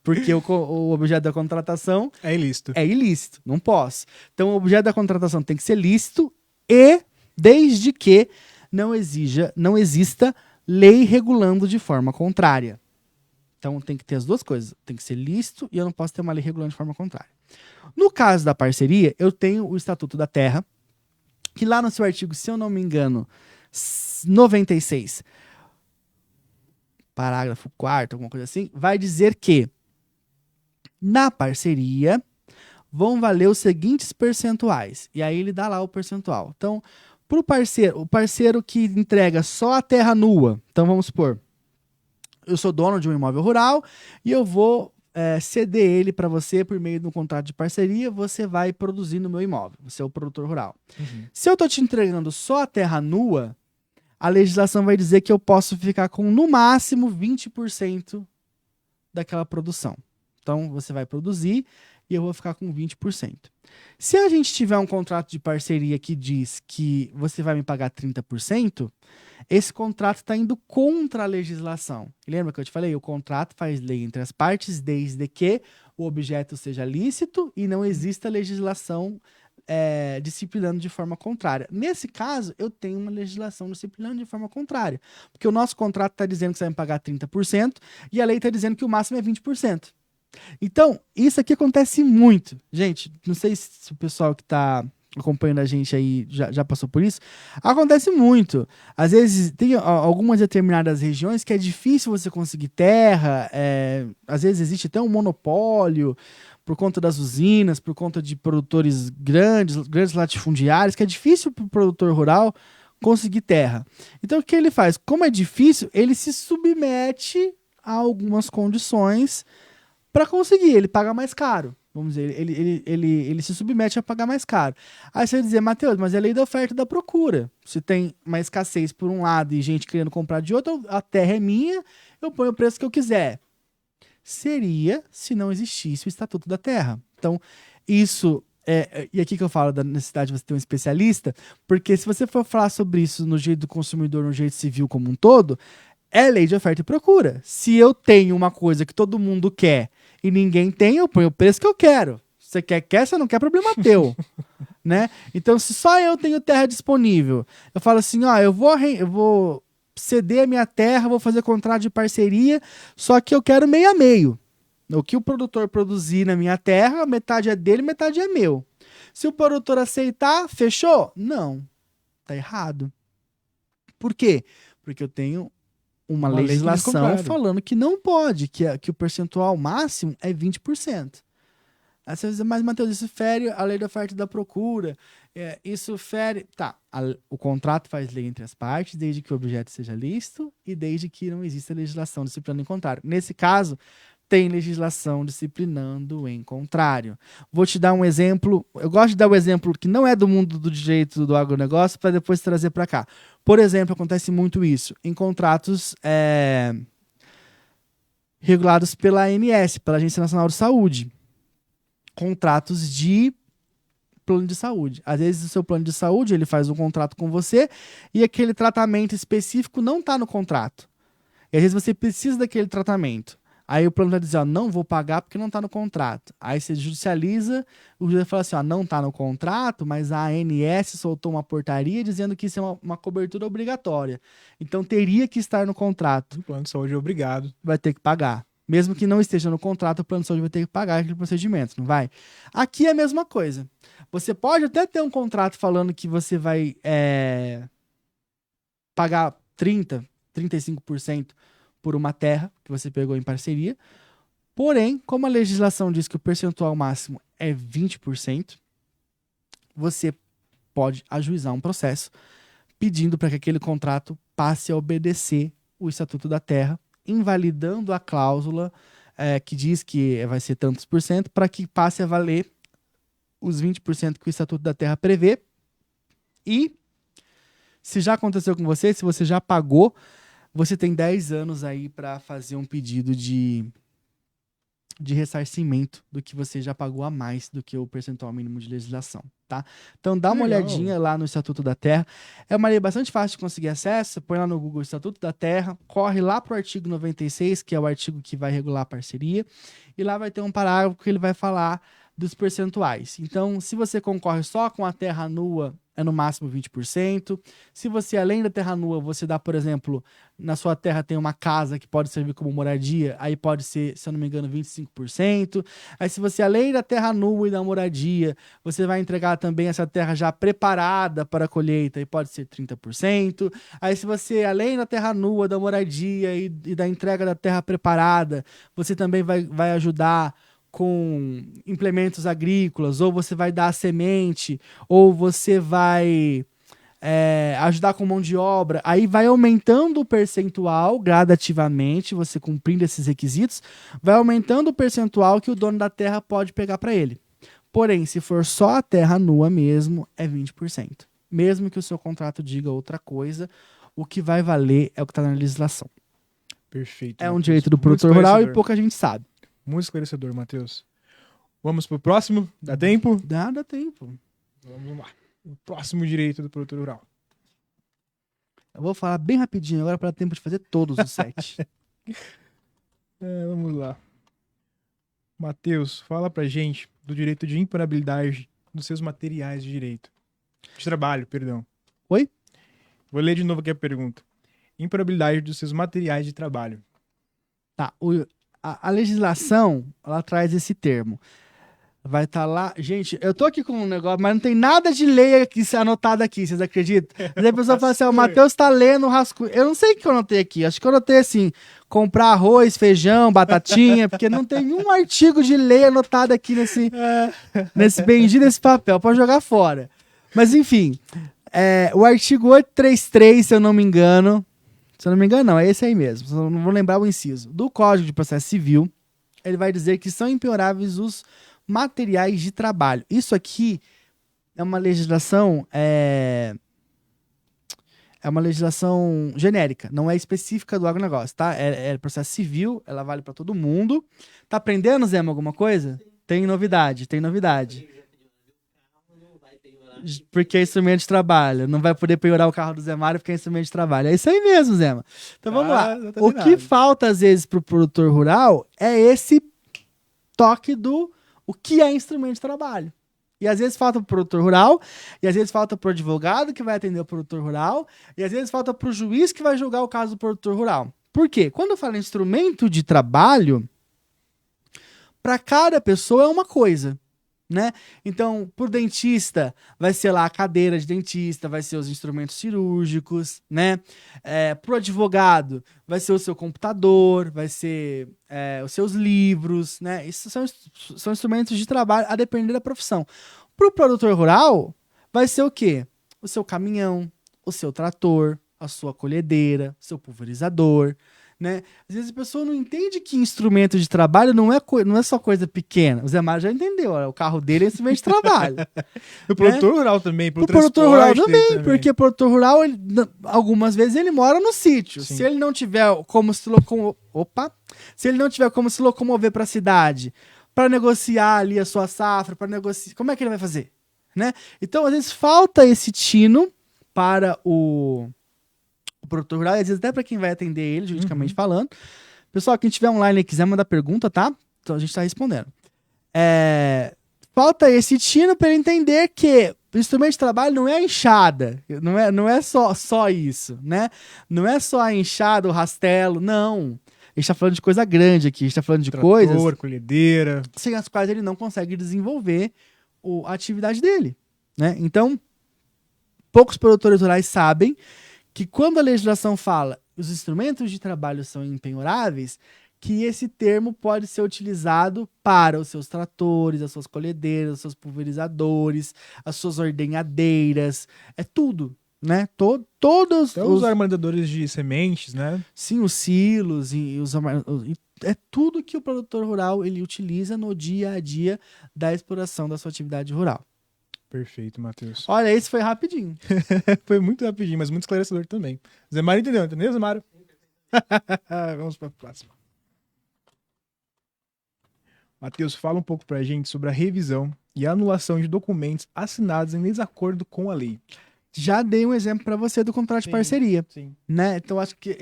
Porque o objeto da contratação é ilícito. É ilícito, não posso. Então, o objeto da contratação tem que ser lícito e desde que não exista lei regulando de forma contrária. Então, tem que ter as duas coisas. Tem que ser lícito e eu não posso ter uma lei regulando de forma contrária. No caso da parceria, eu tenho o Estatuto da Terra, que lá no seu artigo, se eu não me engano, 96, parágrafo 4º, alguma coisa assim, vai dizer que na parceria vão valer os seguintes percentuais. E aí ele dá lá o percentual. Então, para o parceiro que entrega só a terra nua, então vamos supor, eu sou dono de um imóvel rural e eu vou ceder ele para você por meio de um contrato de parceria, você vai produzir no meu imóvel, você é o produtor rural. Uhum. Se eu estou te entregando só a terra nua, a legislação vai dizer que eu posso ficar com no máximo 20% daquela produção. Então, você vai produzir e eu vou ficar com 20%. Se a gente tiver um contrato de parceria que diz que você vai me pagar 30%, esse contrato está indo contra a legislação. Lembra que eu te falei? O contrato faz lei entre as partes desde que o objeto seja lícito e não exista legislação disciplinando de forma contrária. Nesse caso, eu tenho uma legislação disciplinando de forma contrária. Porque o nosso contrato está dizendo que você vai me pagar 30% e a lei está dizendo que o máximo é 20%. Então, isso aqui acontece muito. Gente, não sei se o pessoal que está acompanhando a gente aí já passou por isso. Acontece muito. Às vezes, tem algumas determinadas regiões que é difícil você conseguir terra. Às vezes existe até um monopólio por conta das usinas, por conta de produtores grandes latifundiários, que é difícil para o produtor rural conseguir terra. Então, o que ele faz? Como é difícil, ele se submete a algumas condições para conseguir, ele paga mais caro. Vamos dizer, ele se submete a pagar mais caro. Aí você vai dizer, Matheus, mas é lei da oferta e da procura. Se tem uma escassez por um lado e gente querendo comprar de outro, a terra é minha, eu ponho o preço que eu quiser. Seria se não existisse o Estatuto da Terra. Então, isso e aqui que eu falo da necessidade de você ter um especialista, porque se você for falar sobre isso no jeito do consumidor, no jeito civil como um todo, é lei de oferta e procura. Se eu tenho uma coisa que todo mundo quer e ninguém tem, eu ponho o preço que eu quero. Você quer, você não quer, problema teu. Né? Então, se só eu tenho terra disponível, eu falo assim, ó, eu vou ceder a minha terra, vou fazer contrato de parceria, só que eu quero meio a meio. O que o produtor produzir na minha terra, metade é dele, metade é meu. Se o produtor aceitar, fechou? Não. Tá errado. Por quê? Porque eu tenho uma Uma lei que eles legislação compraram. falando que não pode, que o percentual máximo é 20%. Aí você vai dizer, mas Matheus, isso fere a lei da oferta e da procura, isso fere... Tá, o contrato faz lei entre as partes, desde que o objeto seja lícito e desde que não exista legislação disciplinando em contrário. Nesse caso, tem legislação disciplinando em contrário. Vou te dar um exemplo, eu gosto de dar um exemplo que não é do mundo do direito do agronegócio, para depois trazer para cá. Por exemplo, acontece muito isso em contratos regulados pela ANS, pela Agência Nacional de Saúde. Contratos de plano de saúde. Às vezes o seu plano de saúde, ele faz um contrato com você e aquele tratamento específico não está no contrato. E às vezes você precisa daquele tratamento. Aí o plano vai dizer, ó, não vou pagar porque não está no contrato. Aí você judicializa, o juiz fala assim, ó, não está no contrato, mas a ANS soltou uma portaria dizendo que isso é uma cobertura obrigatória. Então teria que estar no contrato. O plano de saúde é obrigado. Vai ter que pagar. Mesmo que não esteja no contrato, o plano de saúde vai ter que pagar aquele procedimento, não vai? Aqui é a mesma coisa. Você pode até ter um contrato falando que você vai pagar 30%, 35% por uma terra que você pegou em parceria. Porém, como a legislação diz que o percentual máximo é 20%, você pode ajuizar um processo pedindo para que aquele contrato passe a obedecer o Estatuto da Terra, invalidando a cláusula que diz que vai ser tantos por cento, para que passe a valer os 20% que o Estatuto da Terra prevê. E, se já aconteceu com você, se você já pagou, você tem 10 anos aí para fazer um pedido de ressarcimento do que você já pagou a mais do que o percentual mínimo de legislação, tá? Então dá uma Legal. olhadinha lá no Estatuto da Terra. É uma lei bastante fácil de conseguir acesso. Você põe lá no Google Estatuto da Terra, corre lá pro artigo 96, que é o artigo que vai regular a parceria, e lá vai ter um parágrafo que ele vai falar dos percentuais. Então, se você concorre só com a terra nua, é no máximo 20%. Se você, além da terra nua, você dá, por exemplo, na sua terra tem uma casa que pode servir como moradia, aí pode ser, se eu não me engano, 25%. Aí se você, além da terra nua e da moradia, você vai entregar também essa terra já preparada para a colheita, aí pode ser 30%. Aí se você, além da terra nua, da moradia e da entrega da terra preparada, você também vai ajudar com implementos agrícolas, ou você vai dar a semente, ou você vai ajudar com mão de obra, aí vai aumentando o percentual gradativamente, você cumprindo esses requisitos, vai aumentando o percentual que o dono da terra pode pegar para ele. Porém, se for só a terra nua mesmo, é 20%. Mesmo que o seu contrato diga outra coisa, o que vai valer é o que está na legislação. Perfeito. É um Matheus. direito do Muito produtor rural e esclarecedor. pouca gente sabe. Muito esclarecedor, Matheus. Vamos pro próximo? Dá tempo? Dá tempo. Vamos lá. O próximo direito do produtor rural. Eu vou falar bem rapidinho agora para dar tempo de fazer todos os 7. Vamos lá. Matheus, fala pra gente do direito de impenhorabilidade dos seus materiais de direito. De trabalho, perdão. Oi? Vou ler de novo aqui a pergunta. Impenhorabilidade dos seus materiais de trabalho. Tá. A legislação, ela traz esse termo. Vai estar lá. Gente, eu tô aqui com um negócio, mas não tem nada de lei aqui, anotado aqui, vocês acreditam? Mas a pessoa fala assim: o Matheus tá lendo o rascunho. Eu não sei o que eu anotei aqui. Acho que eu anotei assim: comprar arroz, feijão, batatinha, porque não tem um artigo de lei anotado aqui nesse bendito desse papel. Pode jogar fora. Mas enfim, o artigo 833, se eu não me engano. Se eu não me engano, não, é esse aí mesmo. Só não vou lembrar o inciso. Do Código de Processo Civil, ele vai dizer que são impenhoráveis os materiais de trabalho. Isso aqui é uma legislação uma legislação genérica, não é específica do agronegócio, tá? É processo civil, ela vale para todo mundo. Tá aprendendo, Zé, alguma coisa? Tem novidade. Porque é instrumento de trabalho. Não vai poder penhorar o carro do Zé Mário porque é instrumento de trabalho. É isso aí mesmo, Zé. Então vamos lá. O que falta, às vezes, pro produtor rural é esse toque do o que é instrumento de trabalho. E às vezes falta pro produtor rural, e às vezes falta pro advogado que vai atender o produtor rural, e às vezes falta pro juiz que vai julgar o caso do produtor rural. Por quê? Quando eu falo instrumento de trabalho, para cada pessoa é uma coisa. né? Então, pro dentista, vai ser lá a cadeira de dentista, vai ser os instrumentos cirúrgicos, né? Pro advogado, vai ser o seu computador, vai ser os seus livros, né? Isso são instrumentos de trabalho a depender da profissão. Pro produtor rural, vai ser o quê? O seu caminhão, o seu trator, a sua colhedeira, o seu pulverizador, né? Às vezes a pessoa não entende que instrumento de trabalho não é só coisa pequena. O Zé Mário já entendeu, ó, o carro dele é instrumento de trabalho. O produtor rural também, pro O produtor rural transporte também, porque o produtor rural, algumas vezes ele mora no sítio. Sim. Se ele não tiver como se locomover para a cidade, para negociar ali a sua safra, para negociar, como é que ele vai fazer, né? Então, às vezes falta esse tino para o produtor rural, e às vezes até para quem vai atender ele, juridicamente falando. Pessoal, quem tiver online e quiser mandar pergunta, tá? Então a gente tá respondendo. Falta esse tino para ele entender que o instrumento de trabalho não é a enxada, não é só isso, né? Não é só a enxada, o rastelo, não. A gente tá falando de coisa grande aqui, a gente tá falando de coisas colhedeira, sem as quais ele não consegue desenvolver a atividade dele, né? Então, poucos produtores rurais sabem que quando a legislação fala os instrumentos de trabalho são impenhoráveis, que esse termo pode ser utilizado para os seus tratores, as suas colhedeiras, os seus pulverizadores, as suas ordenhadeiras, tudo, né? Todos os armazenadores de sementes, né? Sim, os silos é tudo que o produtor rural ele utiliza no dia a dia da exploração da sua atividade rural. Perfeito, Matheus. Olha, esse foi rapidinho. Foi muito rapidinho, mas muito esclarecedor também. Zé Mário entendeu, Zé Mário? Vamos para a próxima. Matheus, fala um pouco pra gente sobre a revisão e anulação de documentos assinados em desacordo com a lei. Já dei um exemplo para você do contrato de parceria, sim. Né? Então acho que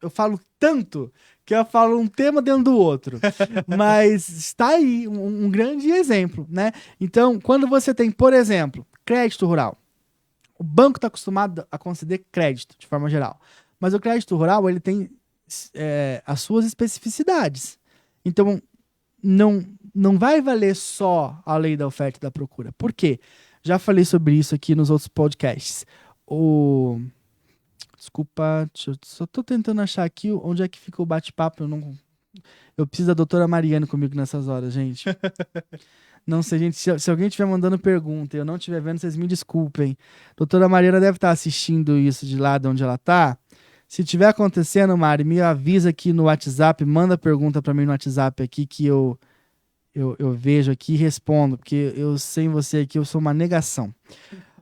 eu falo tanto que eu falo um tema dentro do outro. Mas está aí um grande exemplo, né? Então, quando você tem, por exemplo, crédito rural, o banco está acostumado a conceder crédito, de forma geral. Mas o crédito rural, ele tem as suas especificidades. Então, não vai valer só a lei da oferta e da procura. Por quê? Já falei sobre isso aqui nos outros podcasts. Desculpa, só tô tentando achar aqui onde é que fica o bate-papo. Eu preciso da doutora Mariana comigo nessas horas, gente. Não sei, gente, se alguém estiver mandando pergunta e eu não estiver vendo, vocês me desculpem. Doutora Mariana deve estar assistindo isso de lá de onde ela tá. Se estiver acontecendo, Mari, me avisa aqui no WhatsApp, manda pergunta para mim no WhatsApp aqui que eu vejo aqui e respondo, porque eu sem você aqui eu sou uma negação.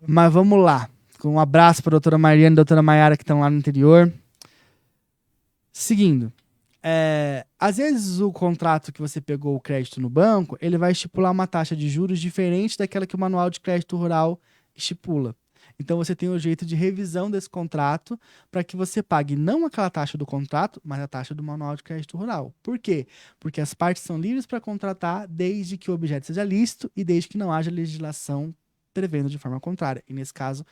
Mas vamos lá. Um abraço para a doutora Mariana e a doutora Maiara que estão lá no interior. Seguindo. Às vezes o contrato que você pegou o crédito no banco, ele vai estipular uma taxa de juros diferente daquela que o manual de crédito rural estipula. Então você tem o jeito de revisão desse contrato para que você pague não aquela taxa do contrato, mas a taxa do manual de crédito rural. Por quê? Porque as partes são livres para contratar desde que o objeto seja lícito e desde que não haja legislação prevendo de forma contrária. E nesse caso,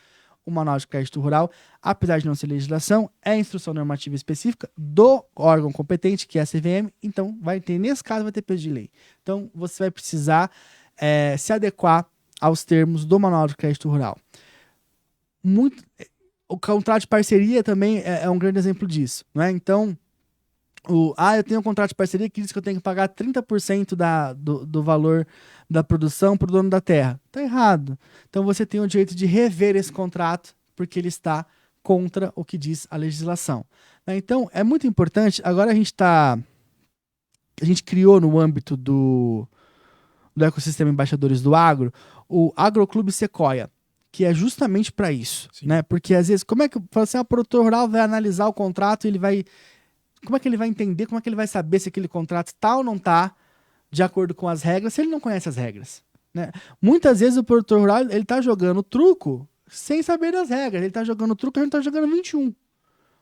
o manual de crédito rural, apesar de não ser legislação, é instrução normativa específica do órgão competente, que é a CVM, então nesse caso vai ter peso de lei. Então você vai precisar se adequar aos termos do manual de crédito rural. O contrato de parceria também é um grande exemplo disso, né? Então, eu tenho um contrato de parceria que diz que eu tenho que pagar 30% do valor da produção para o dono da terra. Tá errado. Então você tem o direito de rever esse contrato porque ele está contra o que diz a legislação. Né? Então é muito importante. Agora a gente criou no âmbito do ecossistema Embaixadores do Agro o Agroclube Sequoia, que é justamente para isso, né? Porque às vezes, como é que o produtor rural vai analisar o contrato e como é que ele vai entender, como é que ele vai saber se aquele contrato está ou não está de acordo com as regras, se ele não conhece as regras, né? Muitas vezes o produtor rural, ele tá jogando truco sem saber das regras, ele tá jogando truco, a gente tá jogando 21.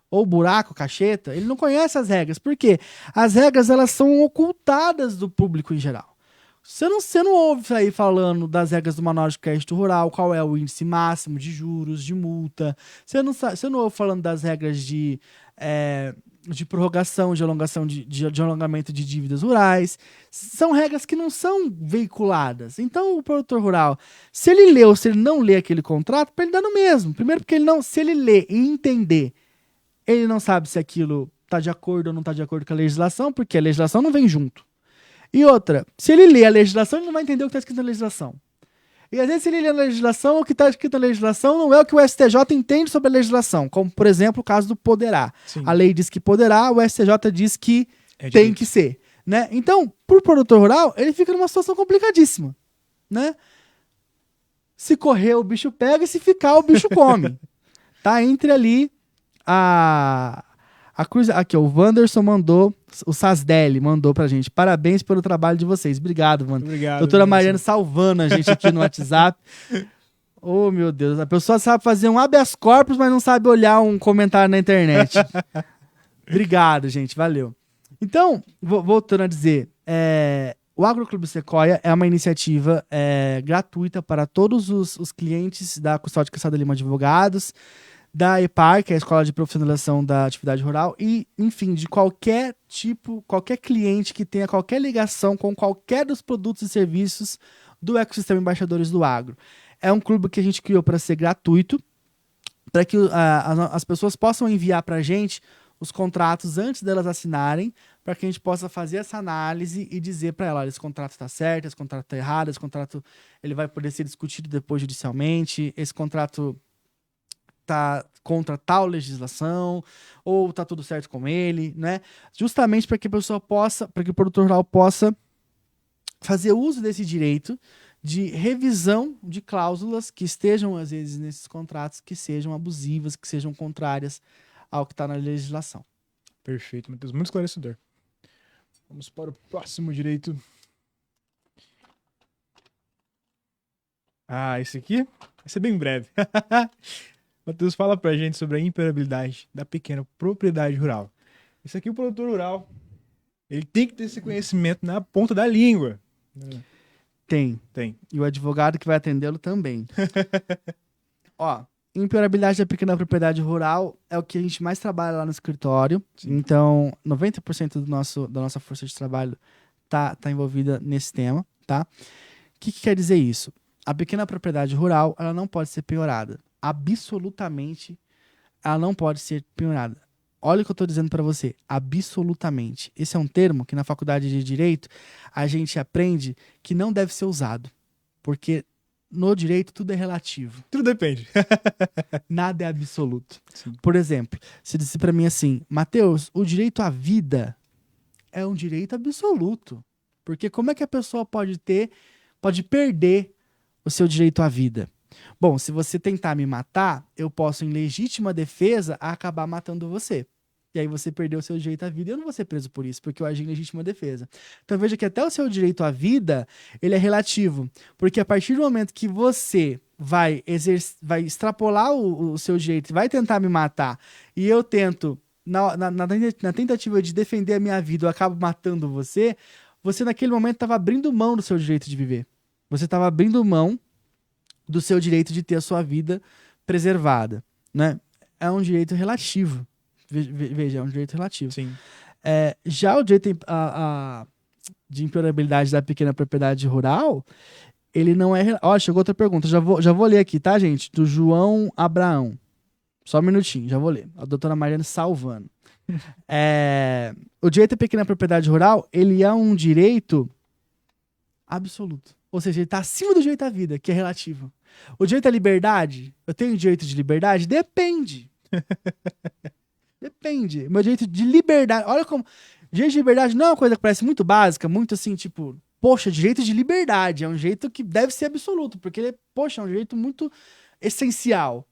Ou buraco, cacheta, ele não conhece as regras. Por quê? As regras, elas são ocultadas do público em geral. Você não ouve aí falando das regras do manual de crédito rural, qual é o índice máximo de juros, de multa. Você não ouve falando das regras de prorrogação, de alongação de alongamento de dívidas rurais. São regras que não são veiculadas. Então, o produtor rural, se ele lê ou se ele não lê aquele contrato, para ele dá no mesmo. Primeiro porque se ele lê e entender, ele não sabe se aquilo está de acordo ou não está de acordo com a legislação, porque a legislação não vem junto. E outra, se ele lê a legislação, ele não vai entender o que está escrito na legislação. E às vezes, se ele lê a legislação, o que está escrito na legislação não é o que o STJ entende sobre a legislação, como, por exemplo, o caso do poderá. Sim. A lei diz que poderá, o STJ diz que É tem direito. que ser. Né? Então, para o produtor rural, ele fica numa situação complicadíssima. Né? Se correr, o bicho pega, e se ficar, o bicho come. Tá entre ali a cruz. Aqui, ó, o Wanderson mandou, o Sasdelli mandou pra gente. Parabéns pelo trabalho de vocês. Obrigado, mano. Obrigado. Doutora Anderson. Mariana salvando a gente aqui no WhatsApp. Oh, meu Deus. A pessoa sabe fazer um habeas corpus, mas não sabe olhar um comentário na internet. Obrigado, gente. Valeu. Então, voltando a dizer, o Agroclube Sequoia é uma iniciativa gratuita para todos os clientes da Custódia Quesada Lima Advogados, da EPAR, que é a Escola de Profissionalização da Atividade Rural, e, enfim, de qualquer tipo, qualquer cliente que tenha qualquer ligação com qualquer dos produtos e serviços do ecossistema Embaixadores do Agro. É um clube que a gente criou para ser gratuito, para que as pessoas possam enviar para a gente os contratos antes delas assinarem, para que a gente possa fazer essa análise e dizer para ela, olha, esse contrato está certo, esse contrato está errado, esse contrato ele vai poder ser discutido depois judicialmente, esse contrato tá contra tal legislação, ou tá tudo certo com ele, né? Justamente para que a pessoa possa, para que o produtor rural possa fazer uso desse direito de revisão de cláusulas que estejam, às vezes, nesses contratos, que sejam abusivas, que sejam contrárias ao que está na legislação. Perfeito, Matheus. Muito esclarecedor. Vamos para o próximo direito. Esse aqui vai ser bem breve. Matheus, fala pra gente sobre a impermeabilidade da pequena propriedade rural. Isso aqui, o produtor rural, ele tem que ter esse conhecimento na ponta da língua. Tem. E o advogado que vai atendê-lo também. Ó, impermeabilidade da pequena propriedade rural é o que a gente mais trabalha lá no escritório. Sim. Então, 90% da nossa força de trabalho tá envolvida nesse tema, tá? O que quer dizer isso? A pequena propriedade rural, ela não pode ser penhorada. Absolutamente, ela não pode ser penhorada. Olha o que eu estou dizendo para você. Absolutamente. Esse é um termo que na faculdade de Direito a gente aprende que não deve ser usado. Porque no direito tudo é relativo. Tudo depende. Nada é absoluto. Sim. Por exemplo, se disse para mim assim, Matheus, o direito à vida é um direito absoluto. Porque como é que a pessoa pode perder o seu direito à vida? Bom, se você tentar me matar, eu posso, em legítima defesa, acabar matando você. E aí você perdeu o seu direito à vida e eu não vou ser preso por isso, porque eu agi em legítima defesa. Então veja que até o seu direito à vida, ele é relativo. Porque a partir do momento que você vai extrapolar o seu direito, vai tentar me matar, e eu tento, na tentativa de defender a minha vida, eu acabo matando você naquele momento estava abrindo mão do seu direito de viver. Você estava abrindo mão do seu direito de ter a sua vida preservada, né? É um direito relativo. Veja, é um direito relativo. Sim. Já o direito de impenhorabilidade da pequena propriedade rural, ele não é... Ó, chegou outra pergunta. Já vou ler aqui, tá, gente? Do João Abraão. Só um minutinho, já vou ler. A doutora Mariana salvando. O direito à pequena propriedade rural, ele é um direito absoluto. Ou seja, ele está acima do direito à vida, que é relativo. O direito à liberdade, eu tenho direito de liberdade? Depende. Depende. Meu direito de liberdade, olha como... Direito de liberdade não é uma coisa que parece muito básica, muito assim, tipo... Poxa, direito de liberdade é um direito que deve ser absoluto, porque ele é um direito muito essencial.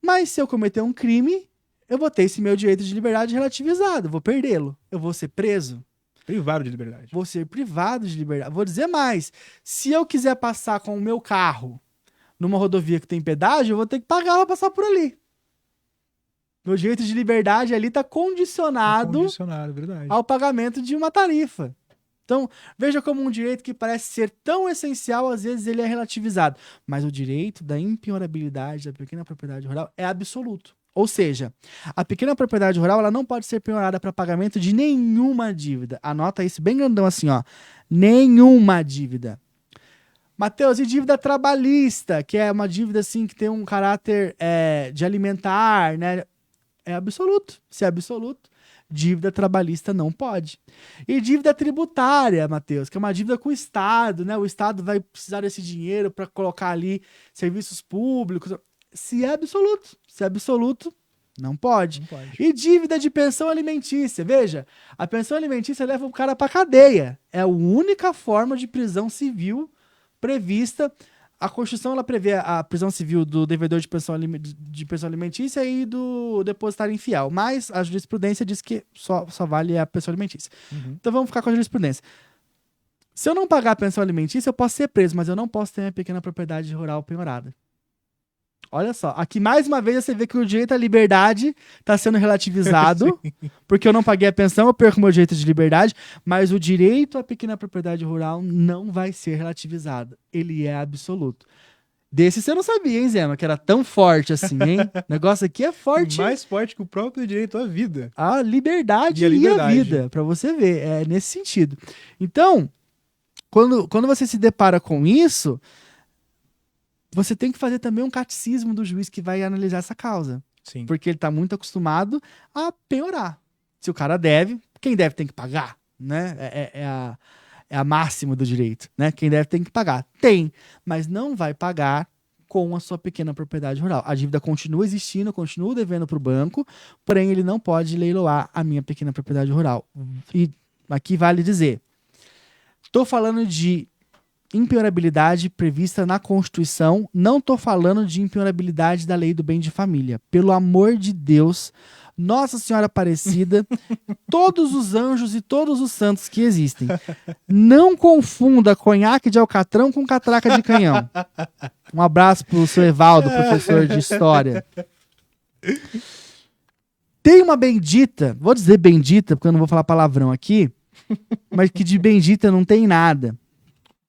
Mas se eu cometer um crime, eu vou ter esse meu direito de liberdade relativizado, eu vou perdê-lo. Eu vou ser preso. Privado de liberdade. Vou ser privado de liberdade. Vou dizer mais. Se eu quiser passar com o meu carro numa rodovia que tem pedágio, eu vou ter que pagar para passar por ali. Meu direito de liberdade ali está condicionado verdade. ao pagamento de uma tarifa. Então, veja como um direito que parece ser tão essencial, às vezes ele é relativizado. Mas o direito da impenhorabilidade da pequena propriedade rural é absoluto. Ou seja, a pequena propriedade rural ela não pode ser penhorada para pagamento de nenhuma dívida. Anota isso bem grandão assim, ó. Nenhuma dívida. Matheus, e dívida trabalhista, que é uma dívida assim que tem um caráter de alimentar, né? É absoluto. Se é absoluto, dívida trabalhista não pode. E dívida tributária, Matheus, que é uma dívida com o Estado, né? O Estado vai precisar desse dinheiro para colocar ali serviços públicos. Se é absoluto, não pode. Não pode. E dívida de pensão alimentícia. Veja, a pensão alimentícia leva o cara para cadeia. É a única forma de prisão civil prevista. A Constituição ela prevê a prisão civil do devedor de pensão alimentícia e do depositário infiel. Mas a jurisprudência diz que só vale a pensão alimentícia. Uhum. Então vamos ficar com a jurisprudência. Se eu não pagar a pensão alimentícia, eu posso ser preso, mas eu não posso ter minha pequena propriedade rural penhorada. Olha só, aqui mais uma vez você vê que o direito à liberdade está sendo relativizado, porque eu não paguei a pensão, eu perco meu direito de liberdade, mas o direito à pequena propriedade rural não vai ser relativizado. Ele é absoluto. Desse você não sabia, hein, Zema, que era tão forte assim, hein? O negócio aqui é forte. Mais forte que o próprio direito à vida. A liberdade e a vida, para você ver, é nesse sentido. Então, quando você se depara com isso, você tem que fazer também um catecismo do juiz que vai analisar essa causa. Sim. Porque ele está muito acostumado a penhorar. Se o cara deve, quem deve tem que pagar, né? É a máxima do direito, né? Quem deve tem que pagar. Tem, mas não vai pagar com a sua pequena propriedade rural. A dívida continua existindo, continua devendo para o banco, porém ele não pode leiloar a minha pequena propriedade rural. E aqui vale dizer, estou falando de impenhorabilidade prevista na Constituição, não estou falando de impenhorabilidade da lei do bem de família. Pelo amor de Deus, Nossa Senhora Aparecida, todos os anjos e todos os santos que existem. Não confunda conhaque de alcatrão com catraca de canhão. Um abraço pro seu Evaldo, professor de história. Tem uma bendita, vou dizer bendita, porque eu não vou falar palavrão aqui, mas que de bendita não tem nada.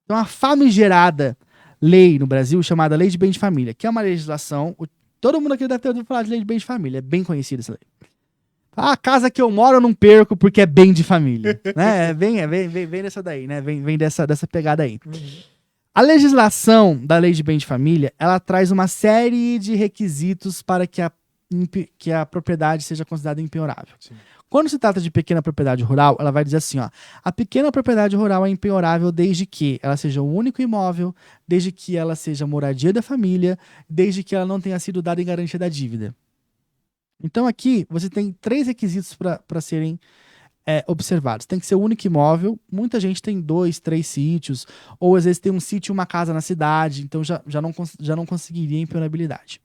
Tem uma famigerada lei no Brasil chamada Lei de Bem de Família, que é uma legislação. Todo mundo aqui deve ter ouvido falar de Lei de Bem de Família, é bem conhecida essa lei. A casa que eu moro eu não perco porque é bem de família. Né? Vem dessa daí, né? Vem dessa pegada aí. Uhum. A legislação da Lei de Bem de Família, ela traz uma série de requisitos para que a propriedade seja considerada impenhorável. Sim. Quando se trata de pequena propriedade rural, ela vai dizer assim, ó, a pequena propriedade rural é impenhorável desde que ela seja o único imóvel, desde que ela seja moradia da família, desde que ela não tenha sido dada em garantia da dívida. Então aqui você tem 3 requisitos para serem observados. Tem que ser o único imóvel, muita gente tem 2, 3 sítios, ou às vezes tem um sítio e uma casa na cidade, então já não conseguiria impenhorabilidade.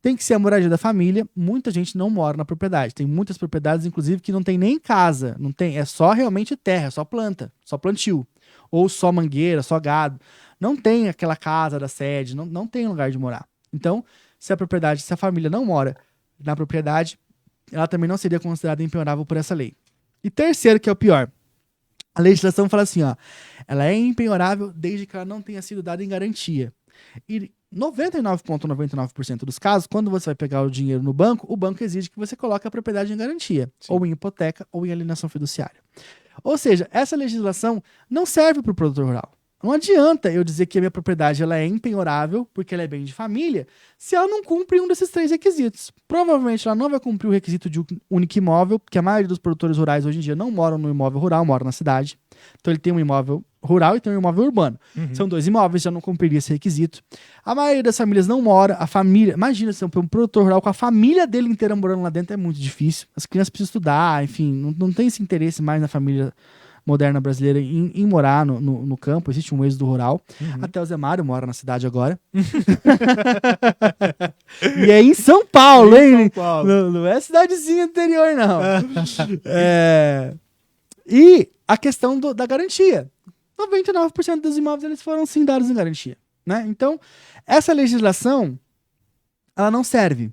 Tem que ser a moradia da família. Muita gente não mora na propriedade. Tem muitas propriedades, inclusive, que não tem nem casa. Não tem, é só realmente terra, é só planta, só plantio. Ou só mangueira, só gado. Não tem aquela casa da sede, não tem lugar de morar. Então, se a família não mora na propriedade, ela também não seria considerada impenhorável por essa lei. E terceiro, que é o pior. A legislação fala assim, ó, ela é impenhorável desde que ela não tenha sido dada em garantia. E 99,99% dos casos, quando você vai pegar o dinheiro no banco, o banco exige que você coloque a propriedade em garantia, Sim. ou em hipoteca, ou em alienação fiduciária. Ou seja, essa legislação não serve para o produtor rural. Não adianta eu dizer que a minha propriedade ela é impenhorável, porque ela é bem de família, se ela não cumpre um desses 3 requisitos. Provavelmente ela não vai cumprir o requisito de único imóvel, porque a maioria dos produtores rurais hoje em dia não moram no imóvel rural, moram na cidade. Então ele tem um imóvel rural e tem um imóvel urbano. Uhum. São 2 imóveis, já não cumpriria esse requisito. A maioria das famílias não mora, a família... Imagina, se um produtor rural com a família dele inteira morando lá dentro é muito difícil. As crianças precisam estudar, enfim, não tem esse interesse mais na família moderna brasileira em morar no campo. Existe um êxodo rural. Uhum. Até o Zé Mário mora na cidade agora. E é em São Paulo, hein? São Paulo. Não é cidadezinha interior, não. E a questão da garantia. 99% dos imóveis eles foram sim dados em garantia. Né? Então, essa legislação ela não serve.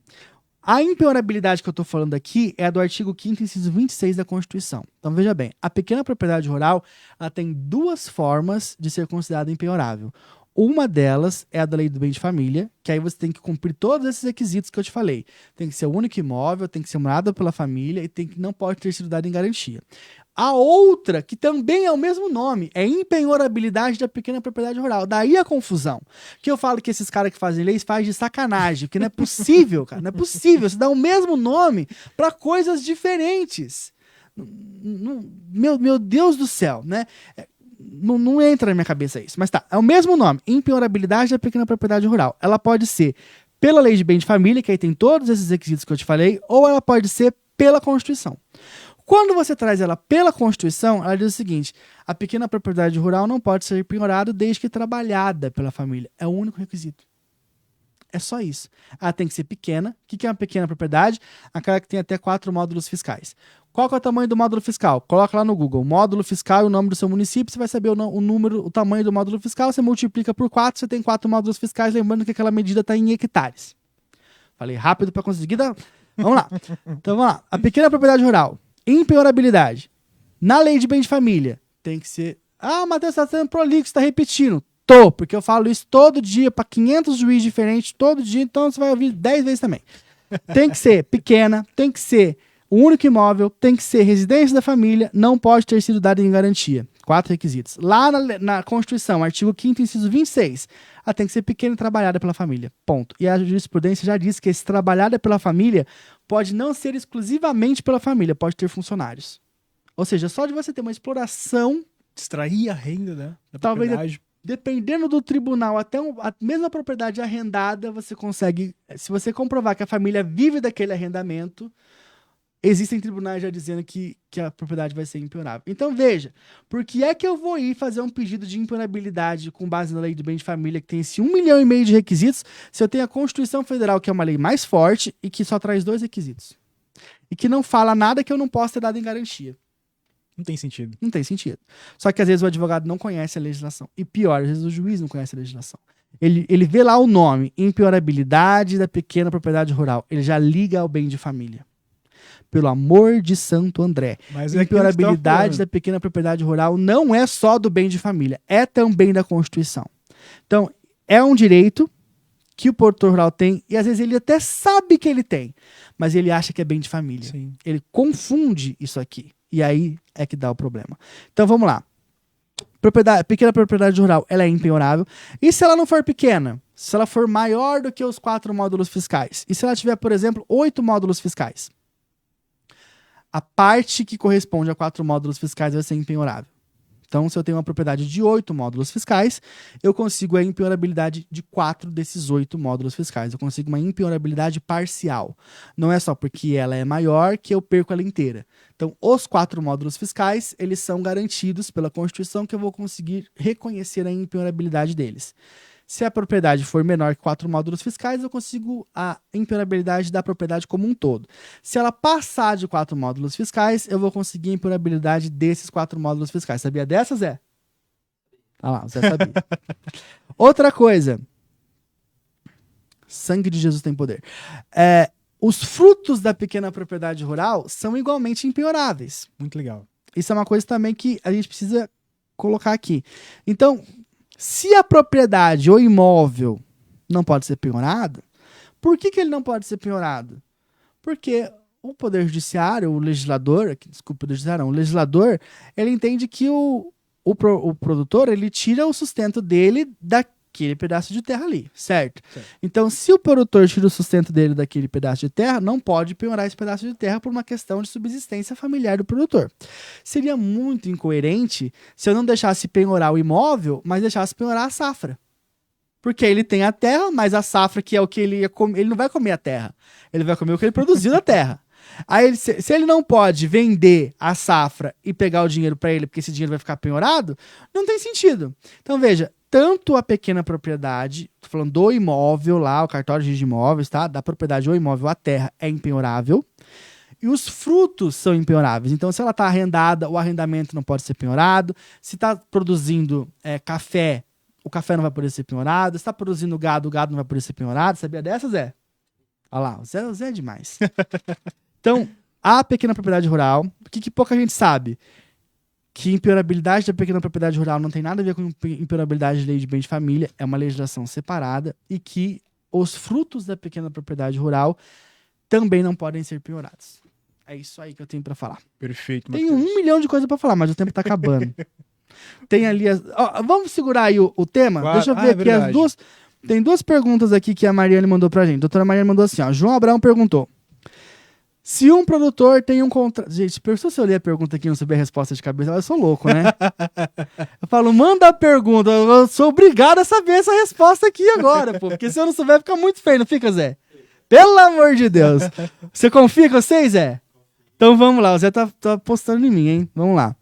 A impenhorabilidade que eu estou falando aqui é a do artigo 5º, inciso 26 da Constituição. Então, veja bem, a pequena propriedade rural ela tem 2 formas de ser considerada impenhorável. Uma delas é a da lei do bem de família, que aí você tem que cumprir todos esses requisitos que eu te falei. Tem que ser o único imóvel, tem que ser morado pela família e não pode ter sido dado em garantia. A outra, que também é o mesmo nome, é impenhorabilidade da pequena propriedade rural. Daí a confusão. Que eu falo que esses caras que fazem leis fazem de sacanagem, porque não é possível, cara, não é possível. Você dá o mesmo nome para coisas diferentes. Meu Deus do céu, né? Não entra na minha cabeça isso. Mas tá, é o mesmo nome, impenhorabilidade da pequena propriedade rural. Ela pode ser pela lei de bem de família, que aí tem todos esses requisitos que eu te falei, ou ela pode ser pela Constituição. Quando você traz ela pela Constituição, ela diz o seguinte: a pequena propriedade rural não pode ser penhorada desde que trabalhada pela família. É o único requisito. É só isso. Ela tem que ser pequena. O que é uma pequena propriedade? Aquela que tem até 4 módulos fiscais. Qual que é o tamanho do módulo fiscal? Coloca lá no Google, módulo fiscal e o nome do seu município, você vai saber o tamanho do módulo fiscal, você multiplica por 4, você tem 4 módulos fiscais, lembrando que aquela medida está em hectares. Falei rápido para conseguir dar... Vamos lá. Então vamos lá. A pequena propriedade rural, impenhorabilidade. Na lei de bem de família, tem que ser... Ah, Matheus, está sendo prolixo, está repetindo. Tô, porque eu falo isso todo dia para 500 juízes diferentes, todo dia, então você vai ouvir 10 vezes também. Tem que ser pequena, tem que ser o único imóvel, tem que ser residência da família, não pode ter sido dado em garantia. 4 requisitos. Lá na Constituição, artigo 5º, inciso 26, ela tem que ser pequena e trabalhada pela família. Ponto. E a jurisprudência já diz que esse trabalhada pela família pode não ser exclusivamente pela família, pode ter funcionários. Ou seja, só de você ter uma exploração... Extrair a renda, né, da talvez propriedade. Dependendo do tribunal, até a mesma propriedade arrendada, você consegue... Se você comprovar que a família vive daquele arrendamento... Existem tribunais já dizendo que a propriedade vai ser impenhorável. Então, veja, por que é que eu vou ir fazer um pedido de impenhorabilidade com base na lei do bem de família, que tem esse 1,5 milhão de requisitos, se eu tenho a Constituição Federal, que é uma lei mais forte e que só traz 2 requisitos? E que não fala nada que eu não possa ter dado em garantia. Não tem sentido. Não tem sentido. Só que às vezes o advogado não conhece a legislação. E pior, às vezes o juiz não conhece a legislação. Ele vê lá o nome, impenhorabilidade da pequena propriedade rural. Ele já liga ao bem de família. Pelo amor de Santo André. Mas a impenhorabilidade da pequena propriedade rural não é só do bem de família, é também da Constituição. Então, é um direito que o produtor rural tem, e às vezes ele até sabe que ele tem, mas ele acha que é bem de família. Sim. Ele confunde isso aqui, e aí é que dá o problema. Então, vamos lá. Pequena propriedade rural, ela é impenhorável. E se ela não for pequena? Se ela for maior do que os 4 módulos fiscais? E se ela tiver, por exemplo, 8 módulos fiscais? A parte que corresponde a 4 módulos fiscais vai ser impenhorável. Então, se eu tenho uma propriedade de 8 módulos fiscais, eu consigo a impenhorabilidade de 4 desses 8 módulos fiscais. Eu consigo uma impenhorabilidade parcial. Não é só porque ela é maior que eu perco ela inteira. Então, os 4 módulos fiscais, eles são garantidos pela Constituição, que eu vou conseguir reconhecer a impenhorabilidade deles. Se a propriedade for menor que 4 módulos fiscais, eu consigo a impenhorabilidade da propriedade como um todo. Se ela passar de 4 módulos fiscais, eu vou conseguir a impenhorabilidade desses 4 módulos fiscais. Sabia dessa, Zé? Ah lá, o Zé sabia. Outra coisa. Sangue de Jesus tem poder. Os frutos da pequena propriedade rural são igualmente impenhoráveis. Muito legal. Isso é uma coisa também que a gente precisa colocar aqui. Então... Se a propriedade ou imóvel não pode ser penhorado, por que ele não pode ser penhorado? Porque o Poder Judiciário, o legislador, o legislador, ele entende que o produtor, ele tira o sustento dele daquele pedaço de terra ali, certo? Então, se o produtor tira o sustento dele daquele pedaço de terra, não pode penhorar esse pedaço de terra por uma questão de subsistência familiar do produtor. Seria muito incoerente se eu não deixasse penhorar o imóvel, mas deixasse penhorar a safra. Porque ele tem a terra, mas a safra, que é o que ele ia comer, ele não vai comer a terra. Ele vai comer o que ele produziu da terra. Aí, se ele não pode vender a safra e pegar o dinheiro para ele, porque esse dinheiro vai ficar penhorado, não tem sentido. Então, veja, tanto a pequena propriedade, tô falando do imóvel lá, o cartório de imóveis, tá? Da propriedade ou imóvel, a terra é impenhorável. E os frutos são impenhoráveis. Então, se ela está arrendada, o arrendamento não pode ser penhorado. Se está produzindo café, o café não vai poder ser penhorado. Se está produzindo gado, o gado não vai poder ser penhorado. Sabia dessa, Zé? Olha lá, o Zé é demais. Então, a pequena propriedade rural, o que pouca gente sabe? que impenhorabilidade da pequena propriedade rural não tem nada a ver com impenhorabilidade de lei de bem de família, é uma legislação separada, e que os frutos da pequena propriedade rural também não podem ser penhorados. É isso aí que eu tenho pra falar. Perfeito, Tem Matheus. 1 milhão de coisas pra falar, mas o tempo tá acabando. Tem ali as... Ó, vamos segurar aí o tema? Claro. Deixa eu ver É aqui verdade. as duas... Tem duas perguntas aqui que a Mariane mandou pra gente. A doutora Mariane mandou assim, ó. João Abraão perguntou: se um produtor tem um contrato... Gente, se eu ler a pergunta aqui e não saber a resposta de cabeça, eu sou louco, né? Eu falo, manda a pergunta. Eu sou obrigado a saber essa resposta aqui agora, pô. Porque se eu não souber, fica muito feio, não fica, Zé? Pelo amor de Deus. Você confia com vocês, Zé? Então vamos lá. O Zé tá apostando em mim, hein? Vamos lá.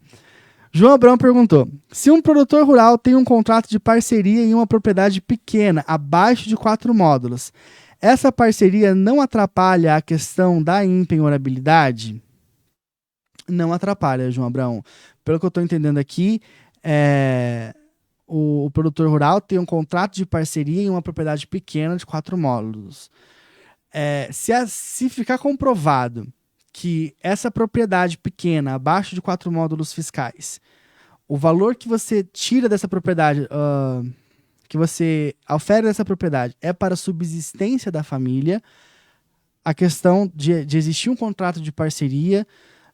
João Abrão perguntou: se um produtor rural tem um contrato de parceria em uma propriedade pequena, abaixo de 4 módulos, essa parceria não atrapalha a questão da impenhorabilidade? Não atrapalha, João Abrão. Pelo que eu estou entendendo aqui, o produtor rural tem um contrato de parceria em uma propriedade pequena de 4 módulos. Se ficar comprovado que essa propriedade pequena, abaixo de 4 módulos fiscais, o valor que você tira dessa propriedade, que você ofere dessa propriedade é para a subsistência da família, a questão de existir um contrato de parceria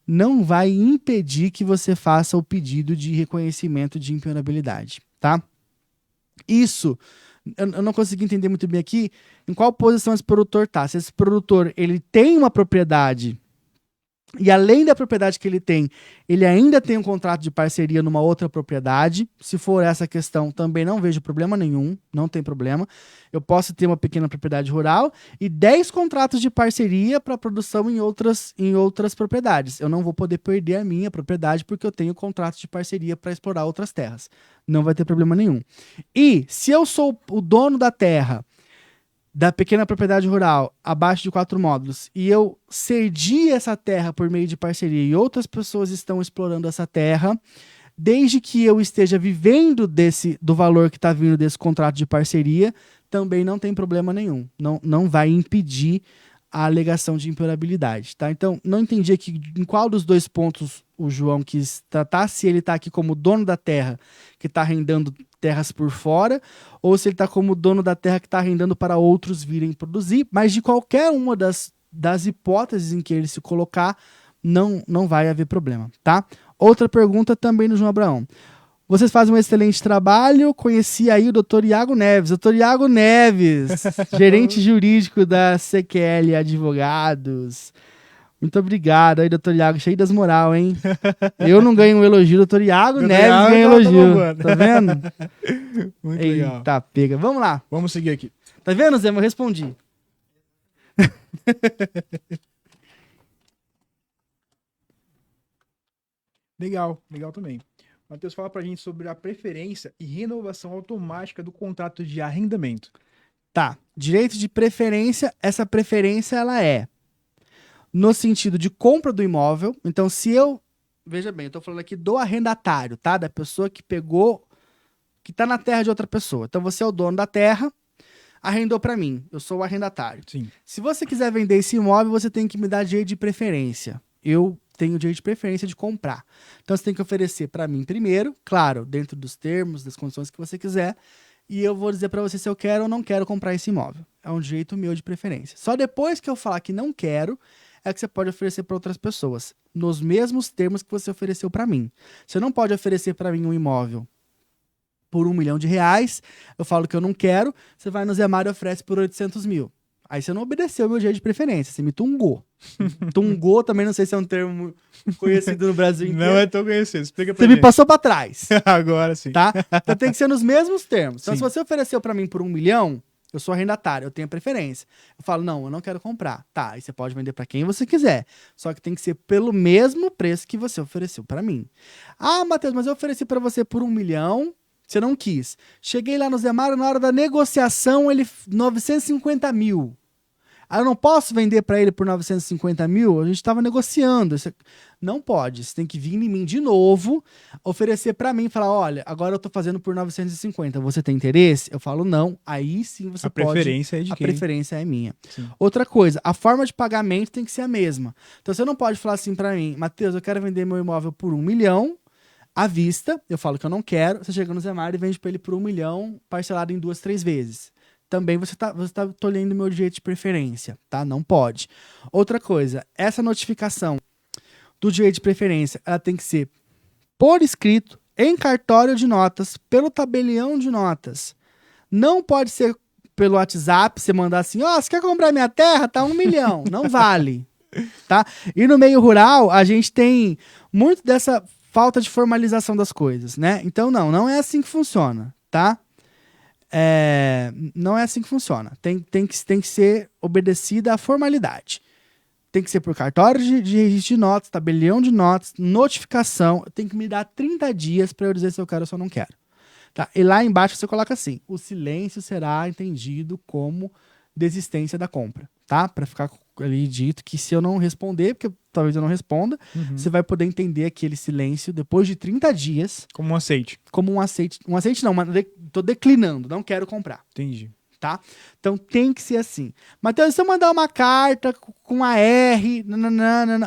não vai impedir que você faça o pedido de reconhecimento de impenhorabilidade, tá? Isso, eu não consegui entender muito bem aqui em qual posição esse produtor tá. Se esse produtor ele tem uma propriedade e além da propriedade que ele tem, ele ainda tem um contrato de parceria numa outra propriedade. Se for essa questão, também não vejo problema nenhum, não tem problema. Eu posso ter uma pequena propriedade rural e 10 contratos de parceria para produção em outras propriedades. Eu não vou poder perder a minha propriedade porque eu tenho contrato de parceria para explorar outras terras. Não vai ter problema nenhum. E se eu sou o dono da terra, da pequena propriedade rural, abaixo de 4 módulos, e eu cedi essa terra por meio de parceria e outras pessoas estão explorando essa terra, desde que eu esteja vivendo do valor que está vindo desse contrato de parceria, também não tem problema nenhum. Não vai impedir a alegação de impenhorabilidade, tá? Então, não entendi aqui em qual dos dois pontos o João quis tratar, se ele está aqui como dono da terra que está arrendando terras por fora, ou se ele está como dono da terra que está arrendando para outros virem produzir, mas de qualquer uma das hipóteses em que ele se colocar, não vai haver problema, tá? Outra pergunta também do João Abraão. Vocês fazem um excelente trabalho, conheci aí o Dr. Iago Neves. Dr. Iago Neves, gerente jurídico da CQL Advogados. Muito obrigado aí, doutor Iago, cheio das moral, hein? Eu não ganho um elogio, doutor Iago Neves ganha elogio. Tá vendo? Muito legal. Eita, pega. Vamos lá. Vamos seguir aqui. Tá vendo, Zé? Eu respondi. Legal também. Matheus, fala pra gente sobre a preferência e renovação automática do contrato de arrendamento. Tá. Direito de preferência, essa preferência ela é no sentido de compra do imóvel. Então, se eu... Veja bem, eu tô falando aqui do arrendatário, tá? Da pessoa que pegou... Que tá na terra de outra pessoa. Então, você é o dono da terra, arrendou pra mim. Eu sou o arrendatário. Sim. Se você quiser vender esse imóvel, você tem que me dar direito de preferência. Eu tenho direito de preferência de comprar. Então, você tem que oferecer pra mim primeiro, claro, dentro dos termos, das condições que você quiser, e eu vou dizer pra você se eu quero ou não quero comprar esse imóvel. É um direito meu de preferência. Só depois que eu falar que não quero, é que você pode oferecer para outras pessoas, nos mesmos termos que você ofereceu para mim. Você não pode oferecer para mim um imóvel por R$1 milhão, eu falo que eu não quero, você vai no Zé Mário e oferece por 800 mil. Aí você não obedeceu o meu direito de preferência, você me tungou. Tungou também, não sei se é um termo conhecido no Brasil inteiro. Não é tão conhecido, explica pra Você gente. me passou para trás. Agora sim. Tá? Então tem que ser nos mesmos termos. Então Sim. se você ofereceu para mim por R$1 milhão, eu sou arrendatário, eu tenho preferência. Eu falo, não, eu não quero comprar. Tá, aí você pode vender para quem você quiser. Só que tem que ser pelo mesmo preço que você ofereceu para mim. Ah, Matheus, mas eu ofereci para você por R$1 milhão, você não quis. Cheguei lá no Zé Mário, na hora da negociação, ele 950 mil. Aí eu não posso vender para ele por 950 mil? A gente estava negociando. Não pode. Você tem que vir em mim de novo, oferecer para mim, falar, olha, agora eu tô fazendo por 950. Você tem interesse? Eu falo não. Aí sim você pode. A preferência é de quem? A preferência é minha. Sim. Outra coisa, a forma de pagamento tem que ser a mesma. Então você não pode falar assim para mim, Matheus, eu quero vender meu imóvel por R$1 milhão, à vista, eu falo que eu não quero, você chega no Zé Mário e vende para ele por 1 milhão, parcelado em 2, 3 vezes. Também você tá tolhendo o meu direito de preferência, tá? Não pode. Outra coisa, essa notificação do direito de preferência, ela tem que ser por escrito, em cartório de notas, pelo tabelião de notas. Não pode ser pelo WhatsApp, você mandar assim, você quer comprar minha terra? Tá 1 milhão. Não vale, tá? E no meio rural, a gente tem muito dessa falta de formalização das coisas, né? Então, não é assim que funciona, tá? Não é assim que funciona. Tem que ser obedecida à formalidade. Tem que ser por cartório de registro de notas, tabelião de notas, notificação. Tem que me dar 30 dias para eu dizer se eu quero ou se eu não quero. Tá? E lá embaixo você coloca assim: o silêncio será entendido como desistência da compra. Tá? Para ficar ali dito que se eu não responder, porque talvez eu não responda, você vai poder entender aquele silêncio depois de 30 dias. Como um aceite. Como um aceite. Um aceite não, mas tô declinando, não quero comprar. Entendi. Tá? Então tem que ser assim. Matheus, se eu mandar uma carta com a R,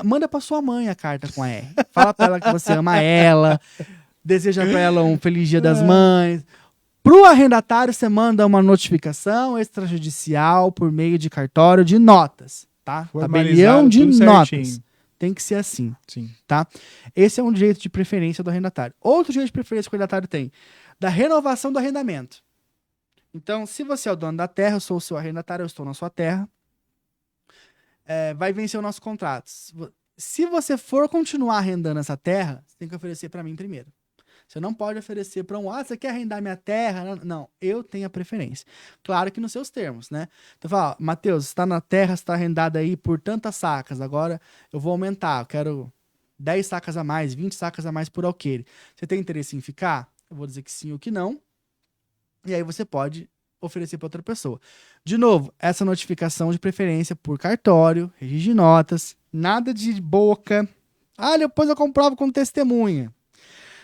manda pra sua mãe a carta com a R. Fala pra ela que você ama ela, deseja pra ela um feliz dia das mães. Pro arrendatário, você manda uma notificação extrajudicial por meio de cartório de notas, tá? Tabelião de notas. Certinho. Tem que ser assim. Sim. Tá? Esse é um direito de preferência do arrendatário. Outro direito de preferência que o arrendatário tem, da renovação do arrendamento. Então, se você é o dono da terra, eu sou o seu arrendatário, eu estou na sua terra, vai vencer o nosso contrato. Se você for continuar arrendando essa terra, você tem que oferecer para mim primeiro. Você não pode oferecer para você quer arrendar minha terra? Não, eu tenho a preferência. Claro que nos seus termos, né? Então, fala, Matheus, você está na terra, você está arrendada aí por tantas sacas, agora eu vou aumentar, eu quero 10 sacas a mais, 20 sacas a mais por alqueire. Você tem interesse em ficar? Eu vou dizer que sim ou que não. E aí você pode oferecer para outra pessoa. De novo, essa notificação de preferência por cartório, registro de notas, nada de boca. Depois eu comprovo com testemunha.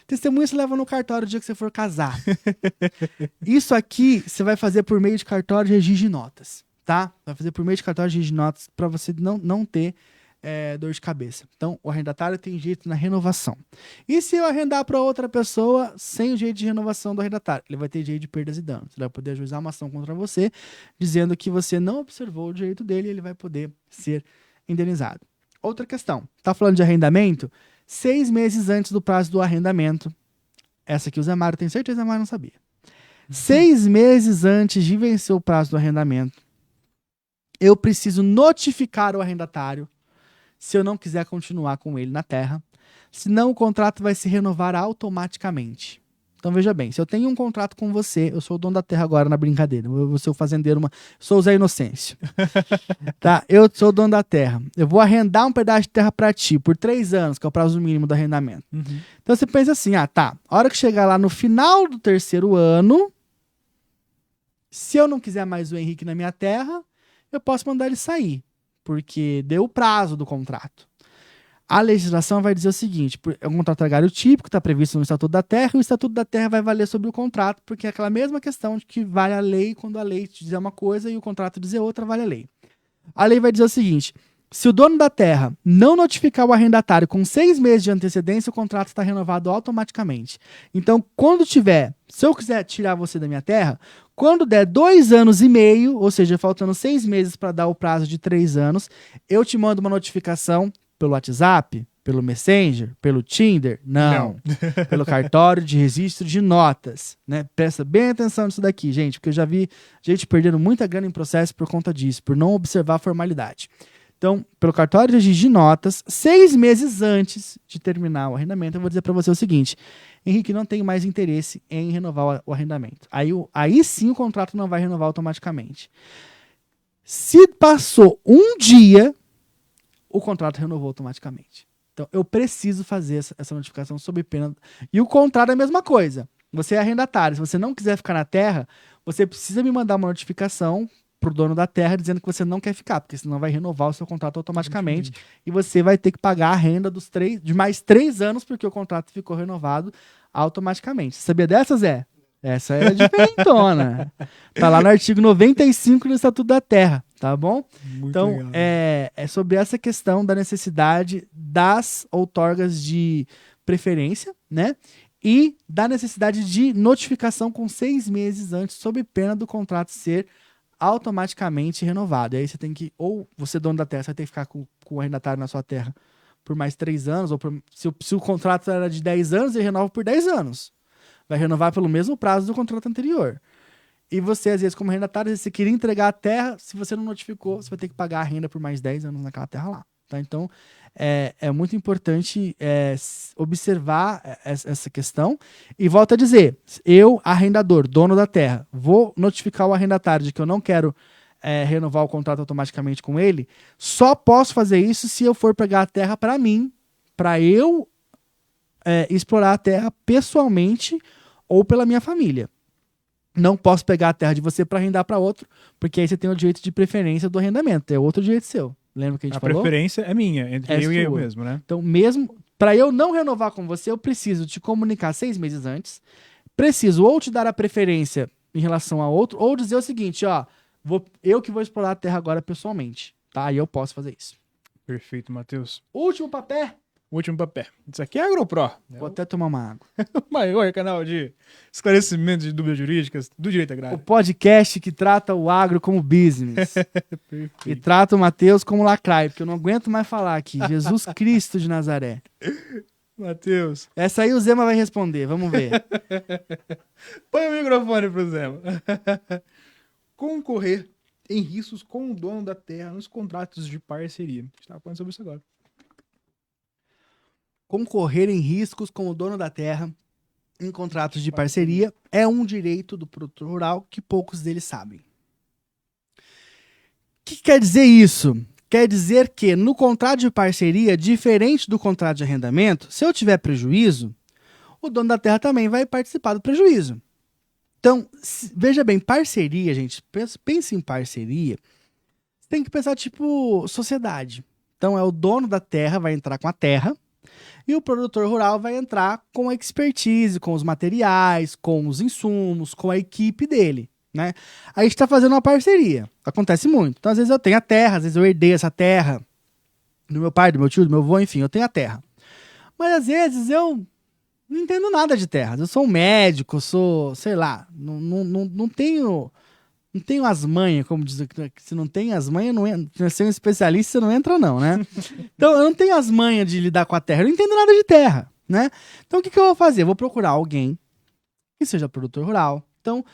Testemunha você leva no cartório o dia que você for casar. Isso aqui você vai fazer por meio de cartório de registro de notas, tá? Vai fazer por meio de cartório de registro de notas para você não ter dor de cabeça. Então, o arrendatário tem direito na renovação. E se eu arrendar para outra pessoa sem o direito de renovação do arrendatário? Ele vai ter direito de perdas e danos. Ele vai poder ajuizar uma ação contra você, dizendo que você não observou o direito dele e ele vai poder ser indenizado. Outra questão. Tá falando de arrendamento? 6 meses antes do prazo do arrendamento. Essa aqui o Zé Mário, tenho certeza que o Zé Mário não sabia. 6 meses antes de vencer o prazo do arrendamento, eu preciso notificar o arrendatário se eu não quiser continuar com ele na terra, senão o contrato vai se renovar automaticamente. Então veja bem, se eu tenho um contrato com você, eu sou o dono da terra agora na brincadeira, eu vou ser o fazendeiro, sou o Zé Inocêncio. Tá? Eu sou o dono da terra, eu vou arrendar um pedaço de terra para ti por 3 anos, que é o prazo mínimo do arrendamento. Então você pensa assim, tá, a hora que chegar lá no final do 3º ano, se eu não quiser mais o Henrique na minha terra, eu posso mandar ele sair. Porque deu o prazo do contrato. A legislação vai dizer o seguinte: é um contrato agrário típico, está previsto no Estatuto da Terra, e o Estatuto da Terra vai valer sobre o contrato, porque é aquela mesma questão de que vale a lei quando a lei te dizer uma coisa e o contrato dizer outra, vale a lei. A lei vai dizer o seguinte: se o dono da terra não notificar o arrendatário com 6 meses de antecedência, o contrato está renovado automaticamente. Então, se eu quiser tirar você da minha terra, quando der 2 anos e meio, ou seja, faltando 6 meses para dar o prazo de 3 anos, eu te mando uma notificação pelo WhatsApp, pelo Messenger, pelo Tinder? Não. Pelo cartório de registro de notas. Né? Presta bem atenção nisso daqui, gente, porque eu já vi gente perdendo muita grana em processo por conta disso, por não observar a formalidade. Então, pelo cartório de registro de notas, 6 meses antes de terminar o arrendamento, eu vou dizer para você o seguinte: Henrique, não tenho mais interesse em renovar o arrendamento. Aí sim o contrato não vai renovar automaticamente. Se passou um dia, o contrato renovou automaticamente. Então, eu preciso fazer essa notificação sob pena. E o contrato é a mesma coisa. Você é arrendatário. Se você não quiser ficar na terra, você precisa me mandar uma notificação pro dono da terra dizendo que você não quer ficar, porque senão vai renovar o seu contrato automaticamente e você vai ter que pagar a renda de mais 3 anos, porque o contrato ficou renovado automaticamente. Você sabia dessa, Zé? Essa é diferentona. Tá lá no artigo 95 do Estatuto da Terra, tá bom? Muito então, legal. é sobre essa questão da necessidade das outorgas de preferência, né? E da necessidade de notificação com 6 meses antes, sob pena do contrato ser automaticamente renovado. E aí você tem que, ou você, dono da terra, você vai ter que ficar com o arrendatário na sua terra por mais 3 anos, ou se o contrato era de 10 anos, ele renova por 10 anos. Vai renovar pelo mesmo prazo do contrato anterior. E você, às vezes, como arrendatário, se você queria entregar a terra, se você não notificou, você vai ter que pagar a renda por mais 10 anos naquela terra lá. Tá? Então, é muito importante observar essa questão. E volto a dizer, eu, arrendador, dono da terra, vou notificar o arrendatário de que eu não quero renovar o contrato automaticamente com ele, só posso fazer isso se eu for pegar a terra para mim, para eu explorar a terra pessoalmente ou pela minha família. Não posso pegar a terra de você para arrendar para outro, porque aí você tem o direito de preferência do arrendamento. É outro direito seu. Lembra que a gente falou? A preferência é minha, entre eu e eu mesmo, né? Então, mesmo para eu não renovar com você, eu preciso te comunicar 6 meses antes. Preciso ou te dar a preferência em relação a outro, ou dizer o seguinte, ó, eu que vou explorar a terra agora pessoalmente, tá? E eu posso fazer isso. Perfeito, Matheus. Último papel. Último papel. Isso aqui é AgroPro. Vou até tomar uma água. O maior canal de esclarecimento de dúvidas jurídicas do direito agrário. O podcast que trata o agro como business. E trata o Matheus como lacraia, porque eu não aguento mais falar aqui. Jesus Cristo de Nazaré. Matheus. Essa aí o Zema vai responder, vamos ver. Põe o microfone pro Zema. Concorrer em riscos com o dono da terra nos contratos de parceria. A gente estava falando sobre isso agora. Concorrer em riscos com o dono da terra em contratos de parceria é um direito do produtor rural que poucos deles sabem. O que quer dizer isso? Quer dizer que no contrato de parceria, diferente do contrato de arrendamento, se eu tiver prejuízo, o dono da terra também vai participar do prejuízo. Então, veja bem, parceria, gente, pense em parceria, tem que pensar tipo sociedade. Então, o dono da terra vai entrar com a terra, e o produtor rural vai entrar com a expertise, com os materiais, com os insumos, com a equipe dele, né? A gente está fazendo uma parceria. Acontece muito. Então, às vezes eu tenho a terra, às vezes eu herdei essa terra do meu pai, do meu tio, do meu avô, enfim, eu tenho a terra. Mas às vezes eu não entendo nada de terras. Eu sou um médico, sou, sei lá, não tenho as manhas, como diz, se não tem as manhas, não entra. Se ser um especialista, você não entra não, né? Então, eu não tenho as manhas de lidar com a terra, eu não entendo nada de terra, né? Então, o que eu vou fazer? Eu vou procurar alguém que seja produtor rural. Então,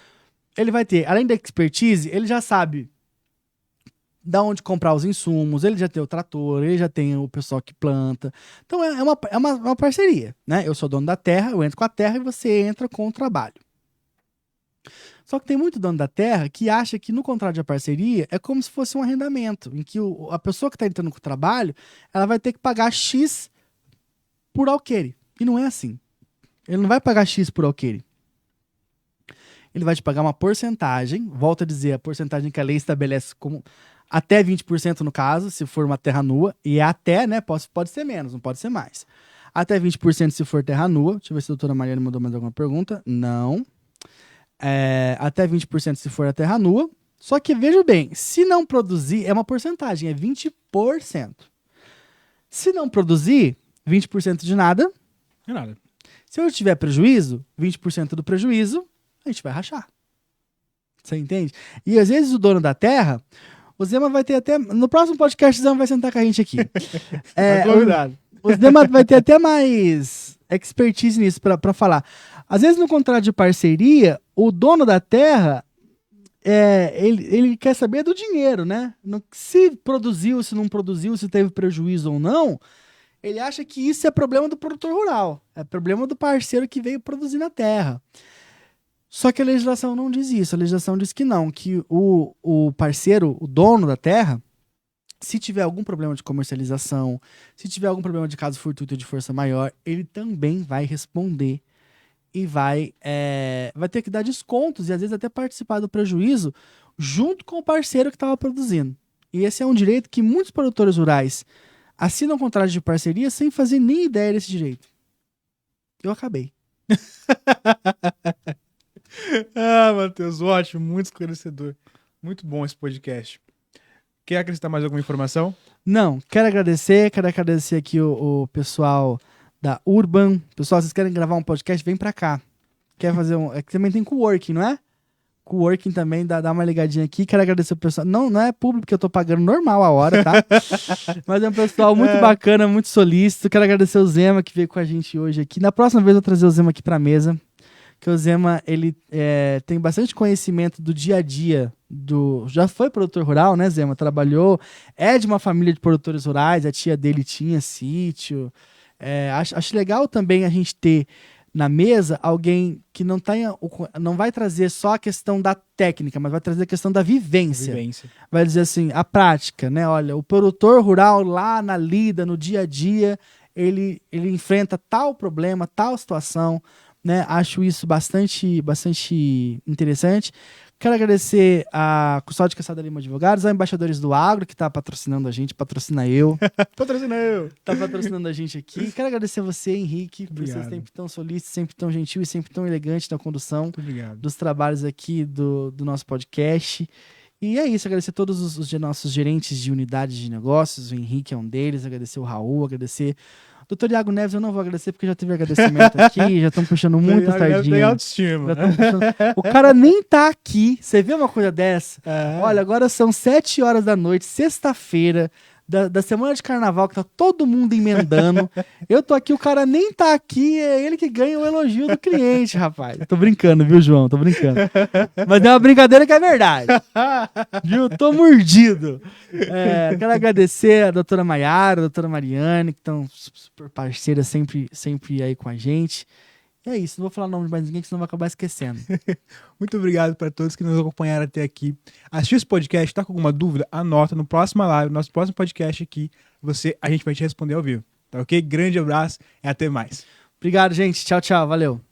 ele vai ter, além da expertise, ele já sabe da onde comprar os insumos, ele já tem o trator, ele já tem o pessoal que planta. Então, é uma parceria, né? Eu sou dono da terra, eu entro com a terra e você entra com o trabalho. Só que tem muito dono da terra que acha que no contrato de parceria é como se fosse um arrendamento, em que a pessoa que está entrando com o trabalho, ela vai ter que pagar X por alqueire. E não é assim. Ele não vai pagar X por alqueire. Ele vai te pagar uma porcentagem, volto a dizer, a porcentagem que a lei estabelece como até 20% no caso, se for uma terra nua, e é até, né, pode ser menos, não pode ser mais. Até 20% se for terra nua. Deixa eu ver se a doutora Mariana mandou mais alguma pergunta. Não. Até 20% se for a terra nua. Só que veja bem, se não produzir, é uma porcentagem, é 20%. Se não produzir, 20% de nada. É nada. Se eu tiver prejuízo, 20% do prejuízo, a gente vai rachar. Você entende? E às vezes o dono da terra, o Zema vai ter até... No próximo podcast, o Zema vai sentar com a gente aqui. Convidado. O Zema vai ter até mais expertise nisso para falar. Às vezes no contrato de parceria, o dono da terra, ele quer saber do dinheiro, né? Se produziu, se não produziu, se teve prejuízo ou não, ele acha que isso é problema do produtor rural. É problema do parceiro que veio produzir na terra. Só que a legislação não diz isso. A legislação diz que não, que o parceiro, o dono da terra, se tiver algum problema de comercialização, se tiver algum problema de caso fortuito de força maior, ele também vai responder e vai ter que dar descontos e às vezes até participar do prejuízo junto com o parceiro que estava produzindo. E esse é um direito que muitos produtores rurais assinam contrato de parceria sem fazer nem ideia desse direito. Eu acabei. Matheus, ótimo, muito esclarecedor. Muito bom esse podcast. Quer acrescentar mais alguma informação? Não, quero agradecer aqui o pessoal da Urban. Pessoal, vocês querem gravar um podcast? Vem pra cá. Quer fazer um... É que também tem coworking, não é? Coworking também, dá uma ligadinha aqui. Quero agradecer o pessoal. Não é público, porque eu tô pagando normal a hora, tá? Mas é um pessoal muito bacana, muito solícito. Quero agradecer o Zema, que veio com a gente hoje aqui. Na próxima vez eu vou trazer o Zema aqui pra mesa. Que o Zema, ele tem bastante conhecimento do dia a dia. Já foi produtor rural, né, Zema? Trabalhou. É de uma família de produtores rurais. A tia dele tinha sítio. Acho legal também a gente ter na mesa alguém que não vai trazer só a questão da técnica, mas vai trazer a questão da vivência. Vai dizer assim, a prática, né? Olha, o produtor rural lá na lida, no dia a dia, ele enfrenta tal problema, tal situação, né? Acho isso bastante interessante. Quero agradecer a Custódio Caçada Lima Advogados, a Embaixadores do Agro, que está patrocinando a gente, patrocina eu. Patrocina eu! Tá patrocinando a gente aqui. Quero agradecer a você, Henrique, por ser sempre tão solícito, sempre tão gentil e sempre tão elegante na condução dos trabalhos aqui do nosso podcast. E é isso, agradecer a todos os nossos gerentes de unidades de negócios, o Henrique é um deles, agradecer o Raul, agradecer... Doutor Iago Neves, eu não vou agradecer porque já teve agradecimento aqui, já estão puxando muita sardinha. Tem autoestima. O cara nem tá aqui. Você vê uma coisa dessa? Olha, agora são 7 horas da noite, sexta-feira, da semana de carnaval, que tá todo mundo emendando. Eu tô aqui, o cara nem tá aqui, é ele que ganha o elogio do cliente, rapaz. Tô brincando, viu, João? Tô brincando. Mas é uma brincadeira que é verdade. Viu? Tô mordido. Quero agradecer a doutora Maiara, a doutora Mariane, que estão super parceiras, sempre aí com a gente. E é isso, não vou falar o nome de mais ninguém, que senão vai acabar esquecendo. Muito obrigado para todos que nos acompanharam até aqui. Assistiu esse podcast, tá com alguma dúvida? Anota no próximo live, no nosso próximo podcast aqui, a gente vai te responder ao vivo. Tá ok? Grande abraço e até mais. Obrigado, gente. Tchau, tchau. Valeu.